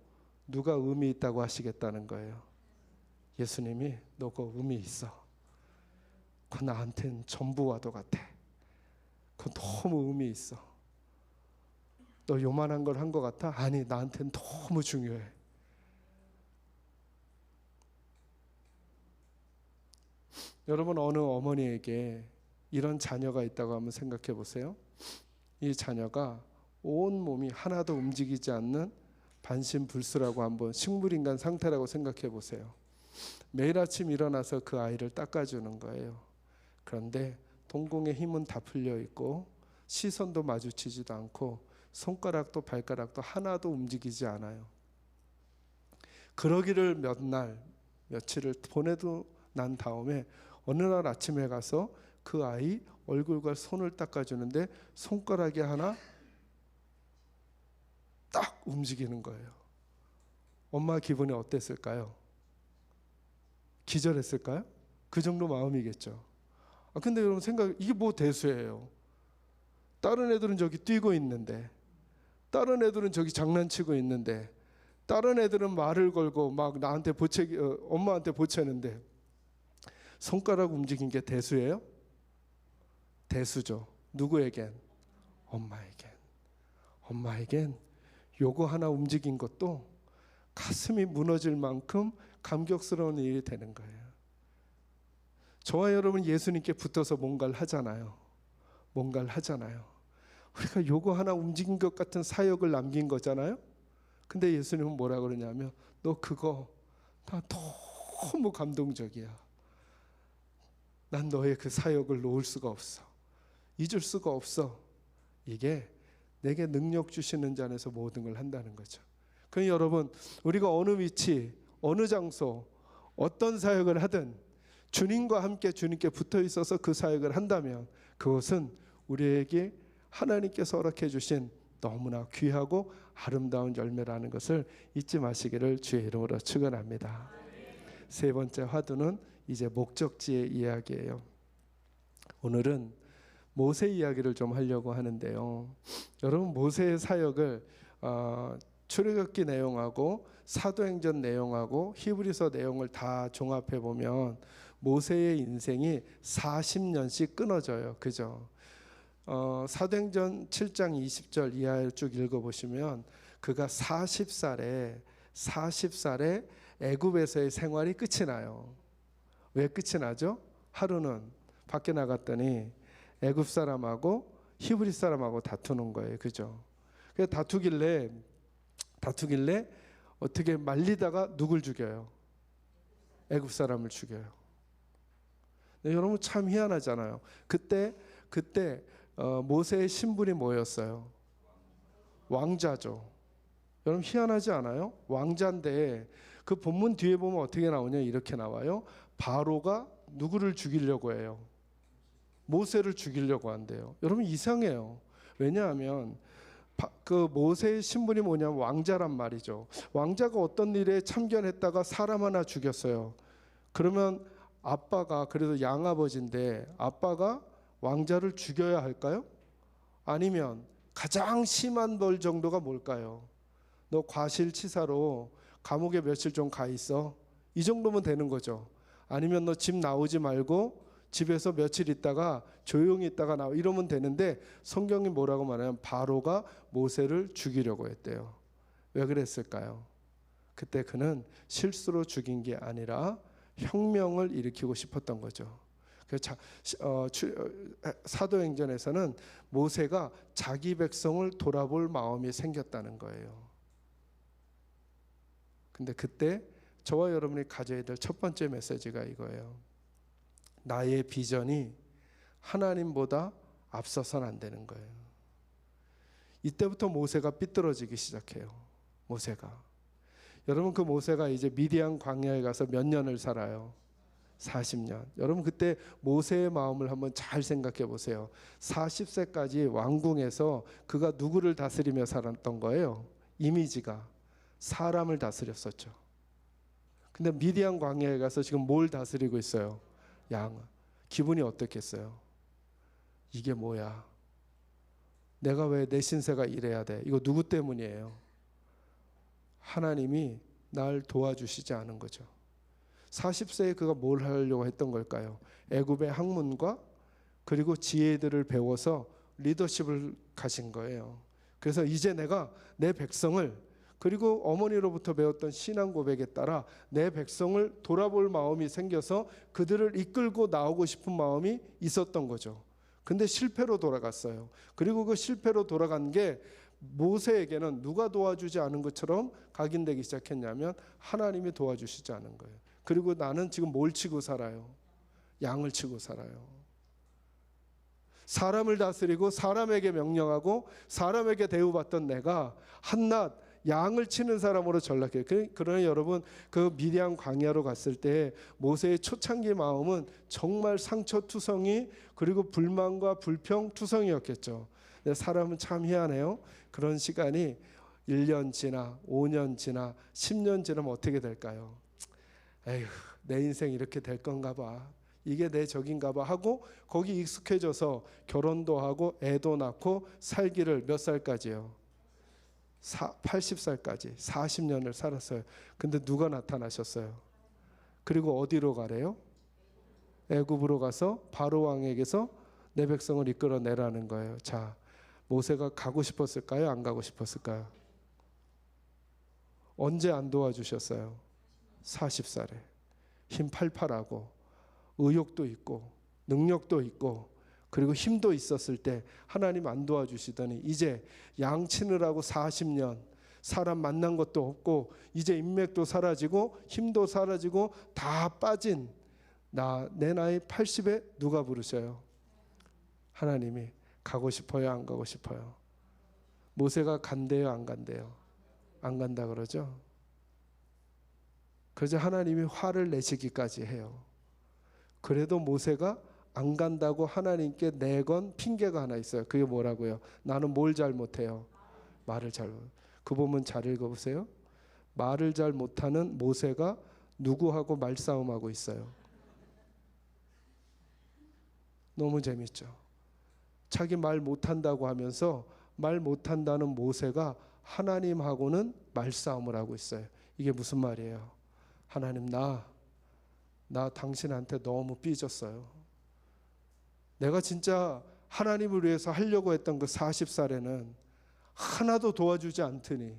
누가 의미 있다고 하시겠다는 거예요. 예수님이 너 그 의미 있어. 그 나한테는 전부와도 같아. 그 너무 의미 있어. 너 요만한 걸 한 것 같아? 아니 나한테는 너무 중요해. 여러분 어느 어머니에게 이런 자녀가 있다고 한번 생각해 보세요. 이 자녀가 온 몸이 하나도 움직이지 않는 반신불수라고 한번 식물인간 상태라고 생각해 보세요. 매일 아침 일어나서 그 아이를 닦아주는 거예요. 그런데 동공의 힘은 다 풀려 있고 시선도 마주치지도 않고 손가락도 발가락도 하나도 움직이지 않아요. 그러기를 몇 날 며칠을 보내도 난 다음에 어느 날 아침에 가서 그 아이 얼굴과 손을 닦아주는데 손가락이 하나 딱 움직이는 거예요. 엄마 기분이 어땠을까요? 기절했을까요? 그 정도 마음이겠죠. 근데 여러분 이게 뭐 대수예요? 다른 애들은 저기 뛰고 있는데, 다른 애들은 저기 장난치고 있는데, 다른 애들은 말을 걸고 막 나한테 엄마한테 보채는데 손가락 움직인 게 대수예요? 대수죠. 누구에겐? 엄마에겐 요거 하나 움직인 것도 가슴이 무너질 만큼 감격스러운 일이 되는 거예요. 저와 여러분 예수님께 붙어서 뭔가를 하잖아요. 우리가 요거 하나 움직인 것 같은 사역을 남긴 거잖아요. 근데 예수님은 뭐라 그러냐면 너 그거 나 너무 감동적이야. 난 너의 그 사역을 놓을 수가 없어. 잊을 수가 없어. 이게 내게 능력 주시는 자 안에서 모든 걸 한다는 거죠. 그럼 여러분 우리가 어느 위치, 어느 장소, 어떤 사역을 하든 주님과 함께 주님께 붙어 있어서 그 사역을 한다면 그것은 우리에게 하나님께서 허락해 주신 너무나 귀하고 아름다운 열매라는 것을 잊지 마시기를 주의 이름으로 축원합니다. 세 번째 화두는 이제 목적지의 이야기예요. 오늘은 모세 이야기를 좀 하려고 하는데요. 여러분 모세의 사역을 출애굽기 내용하고 사도행전 내용하고 히브리서 내용을 다 종합해 보면 모세의 인생이 40년씩 끊어져요. 그죠? 사도행전 7장 20절 이하를 쭉 읽어보시면 그가 40살에 애굽에서의 생활이 끝이 나요. 왜 끝이 나죠? 하루는 밖에 나갔더니 애굽 사람하고 히브리 사람하고 다투는 거예요. 그죠? 그래서 다투길래 어떻게 말리다가 누굴 죽여요? 애굽 사람을 죽여요. 네, 여러분 참 희한하잖아요. 그때 모세의 신분이 뭐였어요? 왕자죠. 여러분 희한하지 않아요? 왕자인데 그 본문 뒤에 보면 어떻게 나오냐, 이렇게 나와요. 바로가 누구를 죽이려고 해요? 모세를 죽이려고 한대요. 여러분 이상해요. 왜냐하면 그 모세의 신분이 뭐냐면 왕자란 말이죠. 왕자가 어떤 일에 참견했다가 사람 하나 죽였어요. 그러면 아빠가, 그래도 양아버지인데 아빠가 왕자를 죽여야 할까요? 아니면 가장 심한 벌 정도가 뭘까요? 너 과실치사로 감옥에 며칠 좀 가 있어. 이 정도면 되는 거죠. 아니면 너 집 나오지 말고 집에서 며칠 있다가 조용히 있다가 나와, 이러면 되는데 성경이 뭐라고 말하냐면 바로가 모세를 죽이려고 했대요. 왜 그랬을까요? 그때 그는 실수로 죽인 게 아니라 혁명을 일으키고 싶었던 거죠. 사도행전에서는 모세가 자기 백성을 돌아볼 마음이 생겼다는 거예요. 근데 그때 저와 여러분이 가져야 될 첫 번째 메시지가 이거예요. 나의 비전이 하나님보다 앞서선 안 되는 거예요. 이때부터 모세가 삐뚤어지기 시작해요. 모세가. 여러분 그 모세가 이제 미디안 광야에 가서 몇 년을 살아요? 40년. 여러분 그때 모세의 마음을 한번 잘 생각해 보세요. 40세까지 왕궁에서 그가 누구를 다스리며 살았던 거예요? 이미지가 사람을 다스렸었죠. 근데 미디안 광야에 가서 지금 뭘 다스리고 있어요? 양. 기분이 어떻겠어요? 이게 뭐야? 내가 왜 내 신세가 이래야 돼? 이거 누구 때문이에요? 하나님이 날 도와주시지 않은 거죠. 40세에 그가 뭘 하려고 했던 걸까요? 애굽의 학문과 그리고 지혜들을 배워서 리더십을 가진 거예요. 그래서 이제 내가 내 백성을, 그리고 어머니로부터 배웠던 신앙 고백에 따라 내 백성을 돌아볼 마음이 생겨서 그들을 이끌고 나오고 싶은 마음이 있었던 거죠. 근데 실패로 돌아갔어요. 그리고 그 실패로 돌아간 게 모세에게는 누가 도와주지 않은 것처럼 각인되기 시작했냐면 하나님이 도와주시지 않은 거예요. 그리고 나는 지금 뭘 치고 살아요? 양을 치고 살아요. 사람을 다스리고 사람에게 명령하고 사람에게 대우받던 내가 한낱 양을 치는 사람으로 전락해요. 그러나 여러분 그 미디안 광야로 갔을 때 모세의 초창기 마음은 정말 상처투성이 그리고 불만과 불평투성이었겠죠. 근데 사람은 참 희한해요. 그런 시간이 1년 지나 5년 지나 10년 지나면 어떻게 될까요? 에휴, 내 인생 이렇게 될 건가 봐. 이게 내 적인가 봐 하고 거기 익숙해져서 결혼도 하고 애도 낳고 살기를 몇 살까지요? 80살까지 40년을 살았어요. 근데 누가 나타나셨어요? 그리고 어디로 가래요? 애굽으로 가서 바로 왕에게서 내 백성을 이끌어내라는 거예요. 자, 모세가 가고 싶었을까요? 안 가고 싶었을까요? 언제 안 도와주셨어요? 40살에 힘 팔팔하고 의욕도 있고 능력도 있고 그리고 힘도 있었을 때 하나님 안 도와주시더니 이제 양 치느라고 40년 사람 만난 것도 없고 이제 인맥도 사라지고 힘도 사라지고 다 빠진 내 나이 80에 누가 부르셔요? 하나님이. 가고 싶어요? 안 가고 싶어요? 모세가 간대요? 안 간대요? 안 간다 그러죠? 그래서 하나님이 화를 내시기까지 해요. 그래도 모세가 안 간다고 하나님께 내건 핑계가 하나 있어요. 그게 뭐라고요? 나는 뭘 잘못해요? 말을 그 부분 잘 읽어보세요. 말을 잘 못하는 모세가 누구하고 말싸움하고 있어요? 너무 재밌죠. 자기 말 못한다고 하면서 말 못한다는 모세가 하나님하고는 말싸움을 하고 있어요. 이게 무슨 말이에요? 하나님 나 당신한테 너무 삐졌어요. 내가 진짜 하나님을 위해서 하려고 했던 그 40살에는 하나도 도와주지 않더니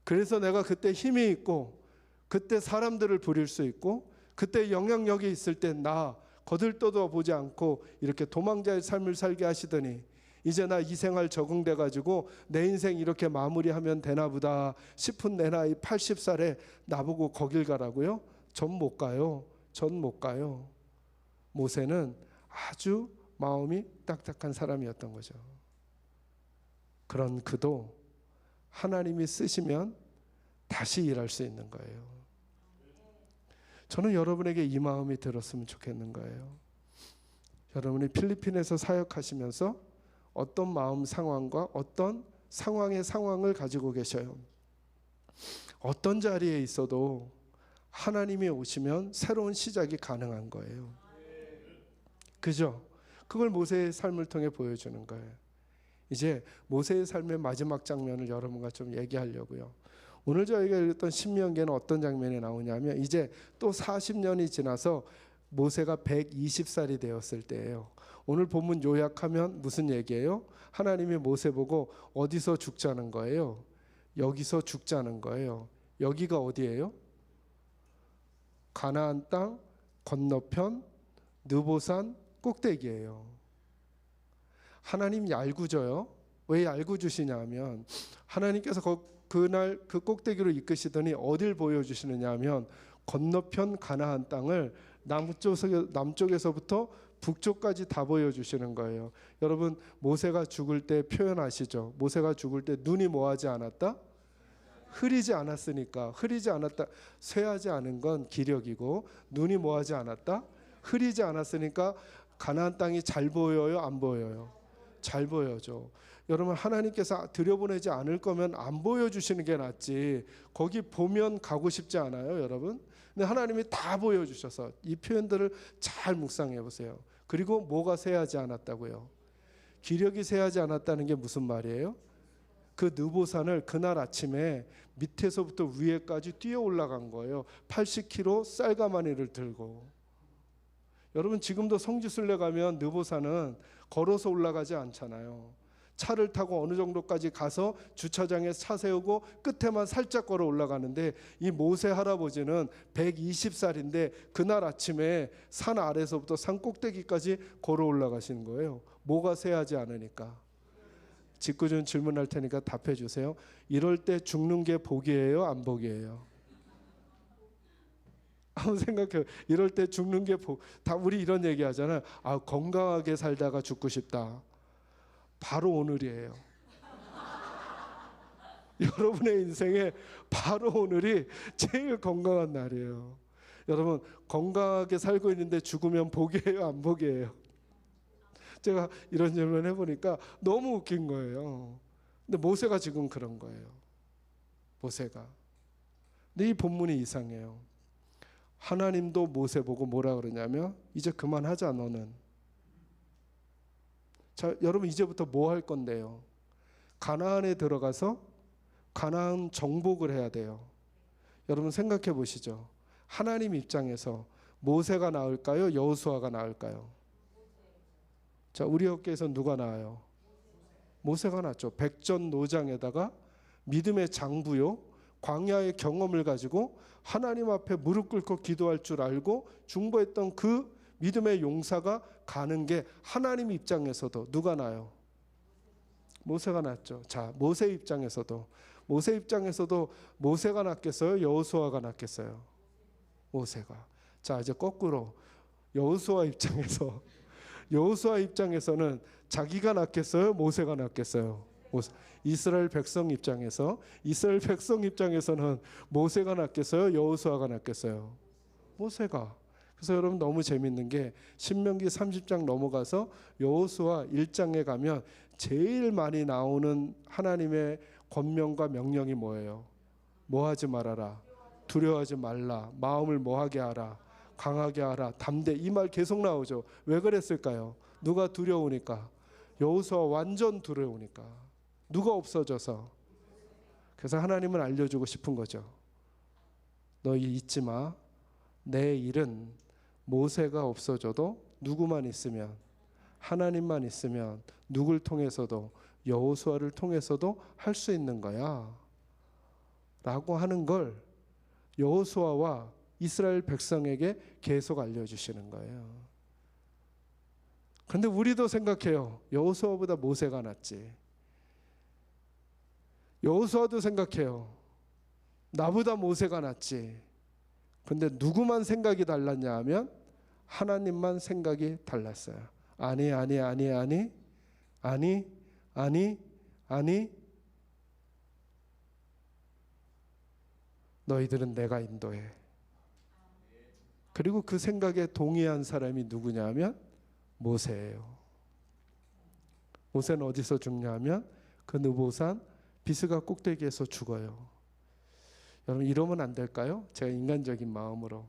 그래서 내가 그때 힘이 있고 그때 사람들을 부릴 수 있고 그때 영향력이 있을 때 나 거들떠도 보지 않고 이렇게 도망자의 삶을 살게 하시더니 이제 나 이 생활 적응돼 가지고 내 인생 이렇게 마무리하면 되나 보다 싶은 내 나이 80살에 나보고 거길 가라고요? 전 못 가요. 전 못 가요. 모세는 아주 마음이 딱딱한 사람이었던 거죠. 그런 그도 하나님이 쓰시면 다시 일할 수 있는 거예요. 저는 여러분에게 이 마음이 들었으면 좋겠는 거예요. 여러분이 필리핀에서 사역하시면서 어떤 마음 상황과 어떤 상황의 상황을 가지고 계셔요. 어떤 자리에 있어도 하나님이 오시면 새로운 시작이 가능한 거예요. 그죠? 그걸 모세의 삶을 통해 보여주는 거예요. 이제 모세의 삶의 마지막 장면을 여러분과 좀 얘기하려고요. 오늘 저희가 읽었던 신명기에는 어떤 장면이 나오냐면 이제 또 40년이 지나서 모세가 120살이 되었을 때예요. 오늘 본문 요약하면 무슨 얘기예요? 하나님이 모세 보고 어디서 죽자는 거예요? 여기서 죽자는 거예요. 여기가 어디예요? 가나안 땅 건너편 느보산 꼭대기예요. 하나님 얄궂어요. 왜 얄궂으시냐면 하나님께서 그날 그 꼭대기로 이끄시더니 어딜 보여주시느냐 하면 건너편 가나안 땅을 남쪽에서부터 북쪽까지 다 보여주시는 거예요. 여러분 모세가 죽을 때 표현하시죠. 모세가 죽을 때 눈이 뭐하지 않았다? 흐리지 않았으니까. 흐리지 않았다. 쇠하지 않은 건 기력이고 눈이 뭐하지 않았다? 흐리지 않았으니까 가나안 땅이 잘 보여요? 안 보여요? 잘 보여죠. 여러분 하나님께서 들여보내지 않을 거면 안 보여주시는 게 낫지 거기 보면 가고 싶지 않아요 여러분? 근데 하나님이 다 보여주셔서 이 표현들을 잘 묵상해 보세요. 그리고 뭐가 새하지 않았다고요? 기력이 새하지 않았다는 게 무슨 말이에요? 그 느보산을 그날 아침에 밑에서부터 위에까지 뛰어 올라간 거예요. 80kg 쌀가마니를 들고. 여러분 지금도 성지순례 가면 느보산은 걸어서 올라가지 않잖아요. 차를 타고 어느 정도까지 가서 주차장에 차 세우고 끝에만 살짝 걸어 올라가는데 이 모세 할아버지는 120살인데 그날 아침에 산 아래서부터 산 꼭대기까지 걸어 올라가신 거예요. 뭐가 새하지 않으니까. 짓궂은 질문할 테니까 답해 주세요. 이럴 때 죽는 게 복이에요? 안 복이에요? 한번 생각해요. 이럴 때 죽는 게 복. 다 우리 이런 얘기 하잖아요. 아, 건강하게 살다가 죽고 싶다. 바로 오늘이에요. 여러분의 인생에 바로 오늘이 제일 건강한 날이에요. 여러분 건강하게 살고 있는데 죽으면 복이에요? 안 복이에요? 제가 이런 질문 해보니까 너무 웃긴 거예요. 근데 모세가 지금 그런 거예요. 모세가. 근데 이 본문이 이상해요. 하나님도 모세 보고 뭐라 그러냐면 이제 그만하자 너는. 자, 여러분 이제부터 뭐 할 건데요? 가나안에 들어가서 가나안 정복을 해야 돼요. 여러분 생각해 보시죠. 하나님 입장에서 모세가 나을까요? 여호수아가 나을까요? 자, 우리 업계에서 누가 나아요? 모세가 낫죠. 백전노장에다가 믿음의 장부요. 광야의 경험을 가지고 하나님 앞에 무릎 꿇고 기도할 줄 알고 중보했던 그 믿음의 용사가 가는 게 하나님 입장에서도 누가 나아요? 모세가 낫죠. 자, 모세 입장에서도 모세가 낫겠어요? 여호수아가 낫겠어요? 모세가. 자, 이제 거꾸로 여호수아 입장에서는 자기가 낫겠어요? 모세가 낫겠어요? 이스라엘 백성 입장에서는 모세가 낫겠어요? 여호수아가 낫겠어요? 모세가. 그래서 여러분 너무 재밌는 게 신명기 30장 넘어가서 여호수아 1장에 가면 제일 많이 나오는 하나님의 권명과 명령이 뭐예요? 뭐 하지 말아라. 두려워하지 말라. 마음을 뭐하게 하라. 강하게 하라. 담대. 이 말 계속 나오죠. 왜 그랬을까요? 누가 두려우니까. 여호수아 완전 두려우니까. 누가 없어져서. 그래서 하나님은 알려주고 싶은 거죠. 너희 잊지 마. 내 일은 모세가 없어져도 누구만 있으면 하나님만 있으면 누굴 통해서도 여호수아를 통해서도 할 수 있는 거야 라고 하는 걸 여호수아와 이스라엘 백성에게 계속 알려주시는 거예요. 근데 우리도 생각해요. 여호수아보다 모세가 낫지. 여호수아도 생각해요. 나보다 모세가 낫지. 근데 누구만 생각이 달랐냐 하면 하나님만 생각이 달랐어요. 아니. 너희들은 내가 인도해. 그리고 그 생각에 동의한 사람이 누구냐면 모세예요. 모세는 어디서 죽냐면 그 느보산 비스가 꼭대기에서 죽어요. 여러분 이러면 안 될까요? 제가 인간적인 마음으로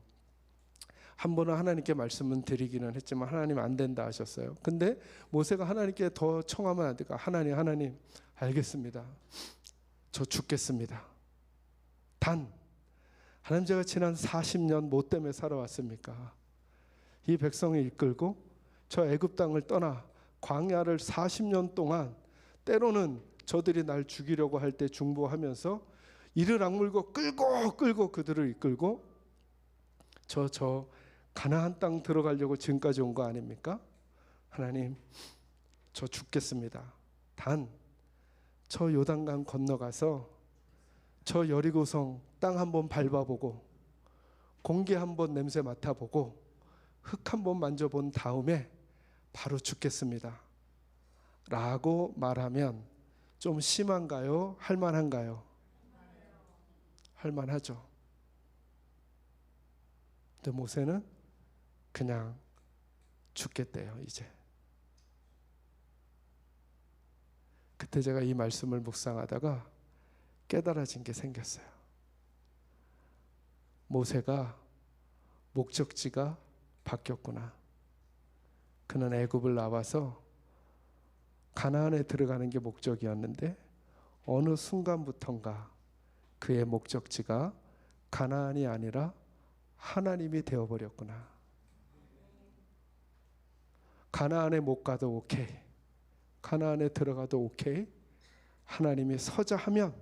한 번은 하나님께 말씀은 드리기는 했지만 하나님 안 된다 하셨어요. 근데 모세가 하나님께 더 청하면 안 될까? 하나님 알겠습니다. 저 죽겠습니다. 단 하나님, 제가 지난 40년 뭐 때문에 살아왔습니까? 이 백성을 이끌고 저 애굽 땅을 떠나 광야를 40년 동안 때로는 저들이 날 죽이려고 할 때 중보하면서 이를 악물고 끌고 그들을 이끌고 저 가나안 땅 들어가려고 지금까지 온 거 아닙니까? 하나님, 저 죽겠습니다. 단 저 요단강 건너가서 저 여리고성 땅 한번 밟아보고 공기 한번 냄새 맡아보고 흙 한번 만져본 다음에 바로 죽겠습니다 라고 말하면 좀 심한가요? 할만한가요? 할만하죠. 근데 모세는 그냥 죽겠대요. 이제 그때 제가 이 말씀을 묵상하다가 깨달아진 게 생겼어요. 모세가 목적지가 바뀌었구나. 그는 애굽을 나와서 가나안에 들어가는 게 목적이었는데 어느 순간부턴가 그의 목적지가 가나안이 아니라 하나님이 되어버렸구나. 가나안에 못 가도 오케이, 가나안에 들어가도 오케이, 하나님이 서자 하면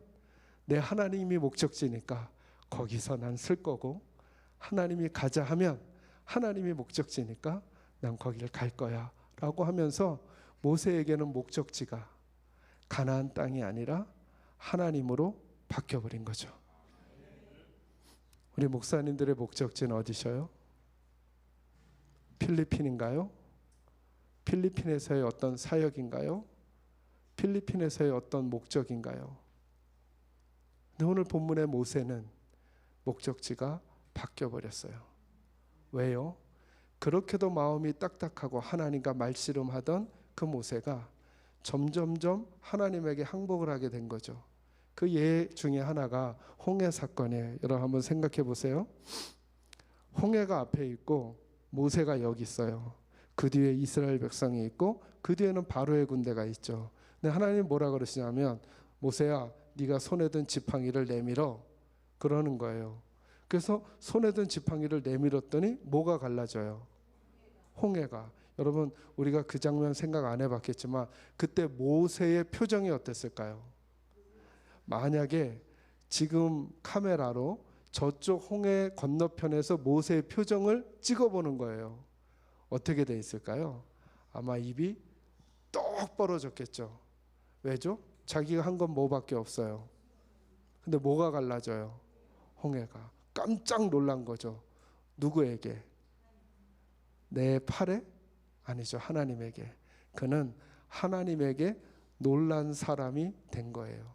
내 하나님이 목적지니까 거기서 난 쓸 거고, 하나님이 가자 하면 하나님이 목적지니까 난 거기를 갈 거야 라고 하면서 모세에게는 목적지가 가나안 땅이 아니라 하나님으로 바뀌어버린 거죠. 우리 목사님들의 목적지는 어디셔요? 필리핀인가요? 필리핀에서의 어떤 사역인가요? 필리핀에서의 어떤 목적인가요? 근데 오늘 본문의 모세는 목적지가 바뀌어버렸어요. 왜요? 그렇게도 마음이 딱딱하고 하나님과 말씨름하던 그 모세가 점점점 하나님에게 항복을 하게 된 거죠. 그 예 중에 하나가 홍해 사건이에요. 여러분 한번 생각해 보세요. 홍해가 앞에 있고 모세가 여기 있어요. 그 뒤에 이스라엘 백성이 있고 그 뒤에는 바로의 군대가 있죠. 근데 하나님 뭐라 그러시냐면 모세야, 네가 손에 든 지팡이를 내밀어 그러는 거예요. 그래서 손에 든 지팡이를 내밀었더니 뭐가 갈라져요? 홍해가. 여러분 우리가 그 장면 생각 안 해봤겠지만 그때 모세의 표정이 어땠을까요? 만약에 지금 카메라로 저쪽 홍해 건너편에서 모세의 표정을 찍어보는 거예요. 어떻게 돼 있을까요? 아마 입이 똑 벌어졌겠죠. 왜죠? 자기가 한 건 뭐밖에 없어요. 근데 뭐가 갈라져요? 홍해가. 깜짝 놀란 거죠. 누구에게? 내 팔에? 아니죠. 하나님에게. 그는 하나님에게 놀란 사람이 된 거예요.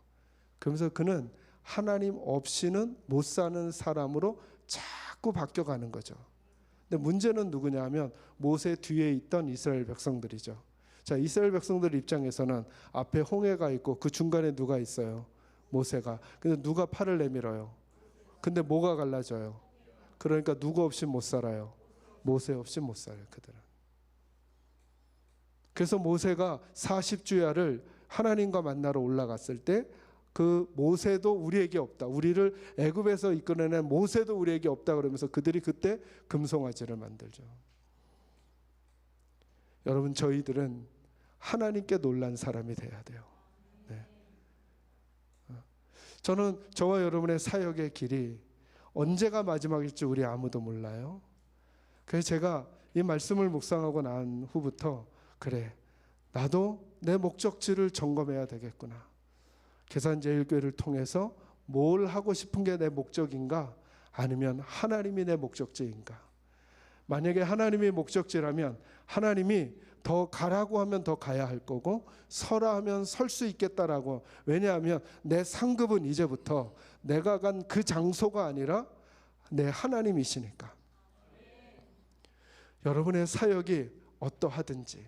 그러면서 그는 하나님 없이는 못 사는 사람으로 자꾸 바뀌어가는 거죠. 근데 문제는 누구냐면 모세 뒤에 있던 이스라엘 백성들이죠. 자, 이스라엘 백성들 입장에서는 앞에 홍해가 있고 그 중간에 누가 있어요? 모세가. 근데 누가 팔을 내밀어요? 근데 뭐가 갈라져요? 그러니까 누구 없이 못 살아요? 모세 없이 못 살아요, 그들은. 그래서 모세가 40주야를 하나님과 만나러 올라갔을 때 그 모세도 우리에게 없다. 우리를 애굽에서 이끌어낸 모세도 우리에게 없다 그러면서 그들이 그때 금송아지를 만들죠. 여러분 저희들은 하나님께 놀란 사람이 돼야 돼요. 네. 저는 저와 여러분의 사역의 길이 언제가 마지막일지 우리 아무도 몰라요. 그래서 제가 이 말씀을 묵상하고 난 후부터 그래, 나도 내 목적지를 점검해야 되겠구나. 계산제일교회를 통해서 뭘 하고 싶은 게 내 목적인가? 아니면 하나님이 내 목적지인가? 만약에 하나님이 목적지라면 하나님이 더 가라고 하면 더 가야 할 거고, 서라 하면 설 수 있겠다라고. 왜냐하면 내 상급은 이제부터 내가 간 그 장소가 아니라 내 하나님이시니까. 여러분의 사역이 어떠하든지,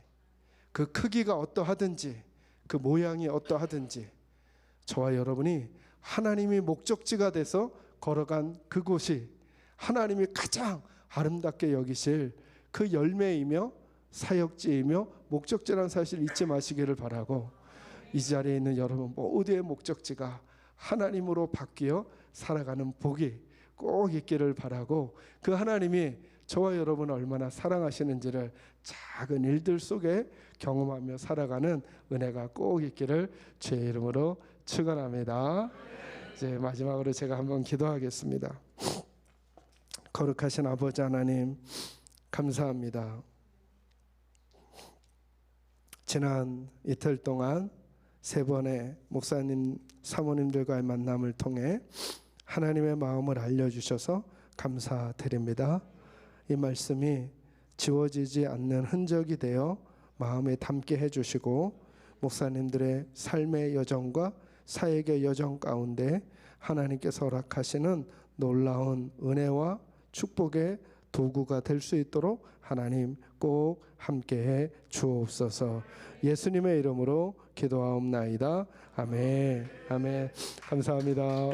그 크기가 어떠하든지, 그 모양이 어떠하든지, 저와 여러분이 하나님이 목적지가 돼서 걸어간 그곳이 하나님이 가장 아름답게 여기실 그 열매이며 사역지이며 목적지라는 사실을 잊지 마시기를 바라고, 이 자리에 있는 여러분 모두의 목적지가 하나님으로 바뀌어 살아가는 복이 꼭 있기를 바라고, 그 하나님이 저와 여러분을 얼마나 사랑하시는지를 작은 일들 속에 경험하며 살아가는 은혜가 꼭 있기를 주의 이름으로 축원합니다. 이제 마지막으로 제가 한번 기도하겠습니다. 거룩하신 아버지 하나님, 감사합니다. 지난 이틀 동안 3번의 목사님, 사모님들과의 만남을 통해 하나님의 마음을 알려주셔서 감사드립니다. 이 말씀이 지워지지 않는 흔적이 되어 마음에 담게 해주시고, 목사님들의 삶의 여정과 사역의 여정 가운데 하나님께서 허락하시는 놀라운 은혜와 축복의 도구가 될 수 있도록 하나님 꼭 함께해 주옵소서. 예수님의 이름으로 기도하옵나이다. 아멘. 아멘. 감사합니다.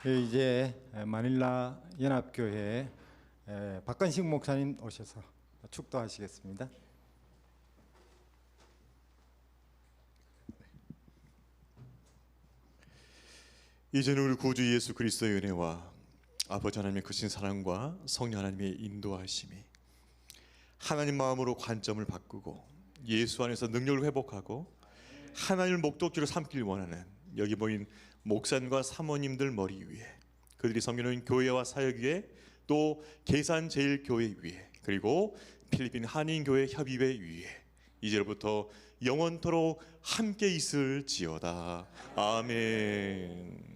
이제 마닐라 연합교회 박건식 목사님 오셔서 축도하시겠습니다. 이제는 우리 구주 예수 그리스도의 은혜와 아버지 하나님의 크신 사랑과 성령 하나님의 인도하심이 하나님 마음으로 관점을 바꾸고 예수 안에서 능력을 회복하고 하나님을 목적지로 삼길 원하는 여기 모인 목사님과 사모님들 머리 위에, 그들이 섬기는 교회와 사역 위에, 또 계산제일교회 위에, 그리고 필리핀 한인교회 협의회 위에 이제부터 영원토록 함께 있을지어다. 아멘.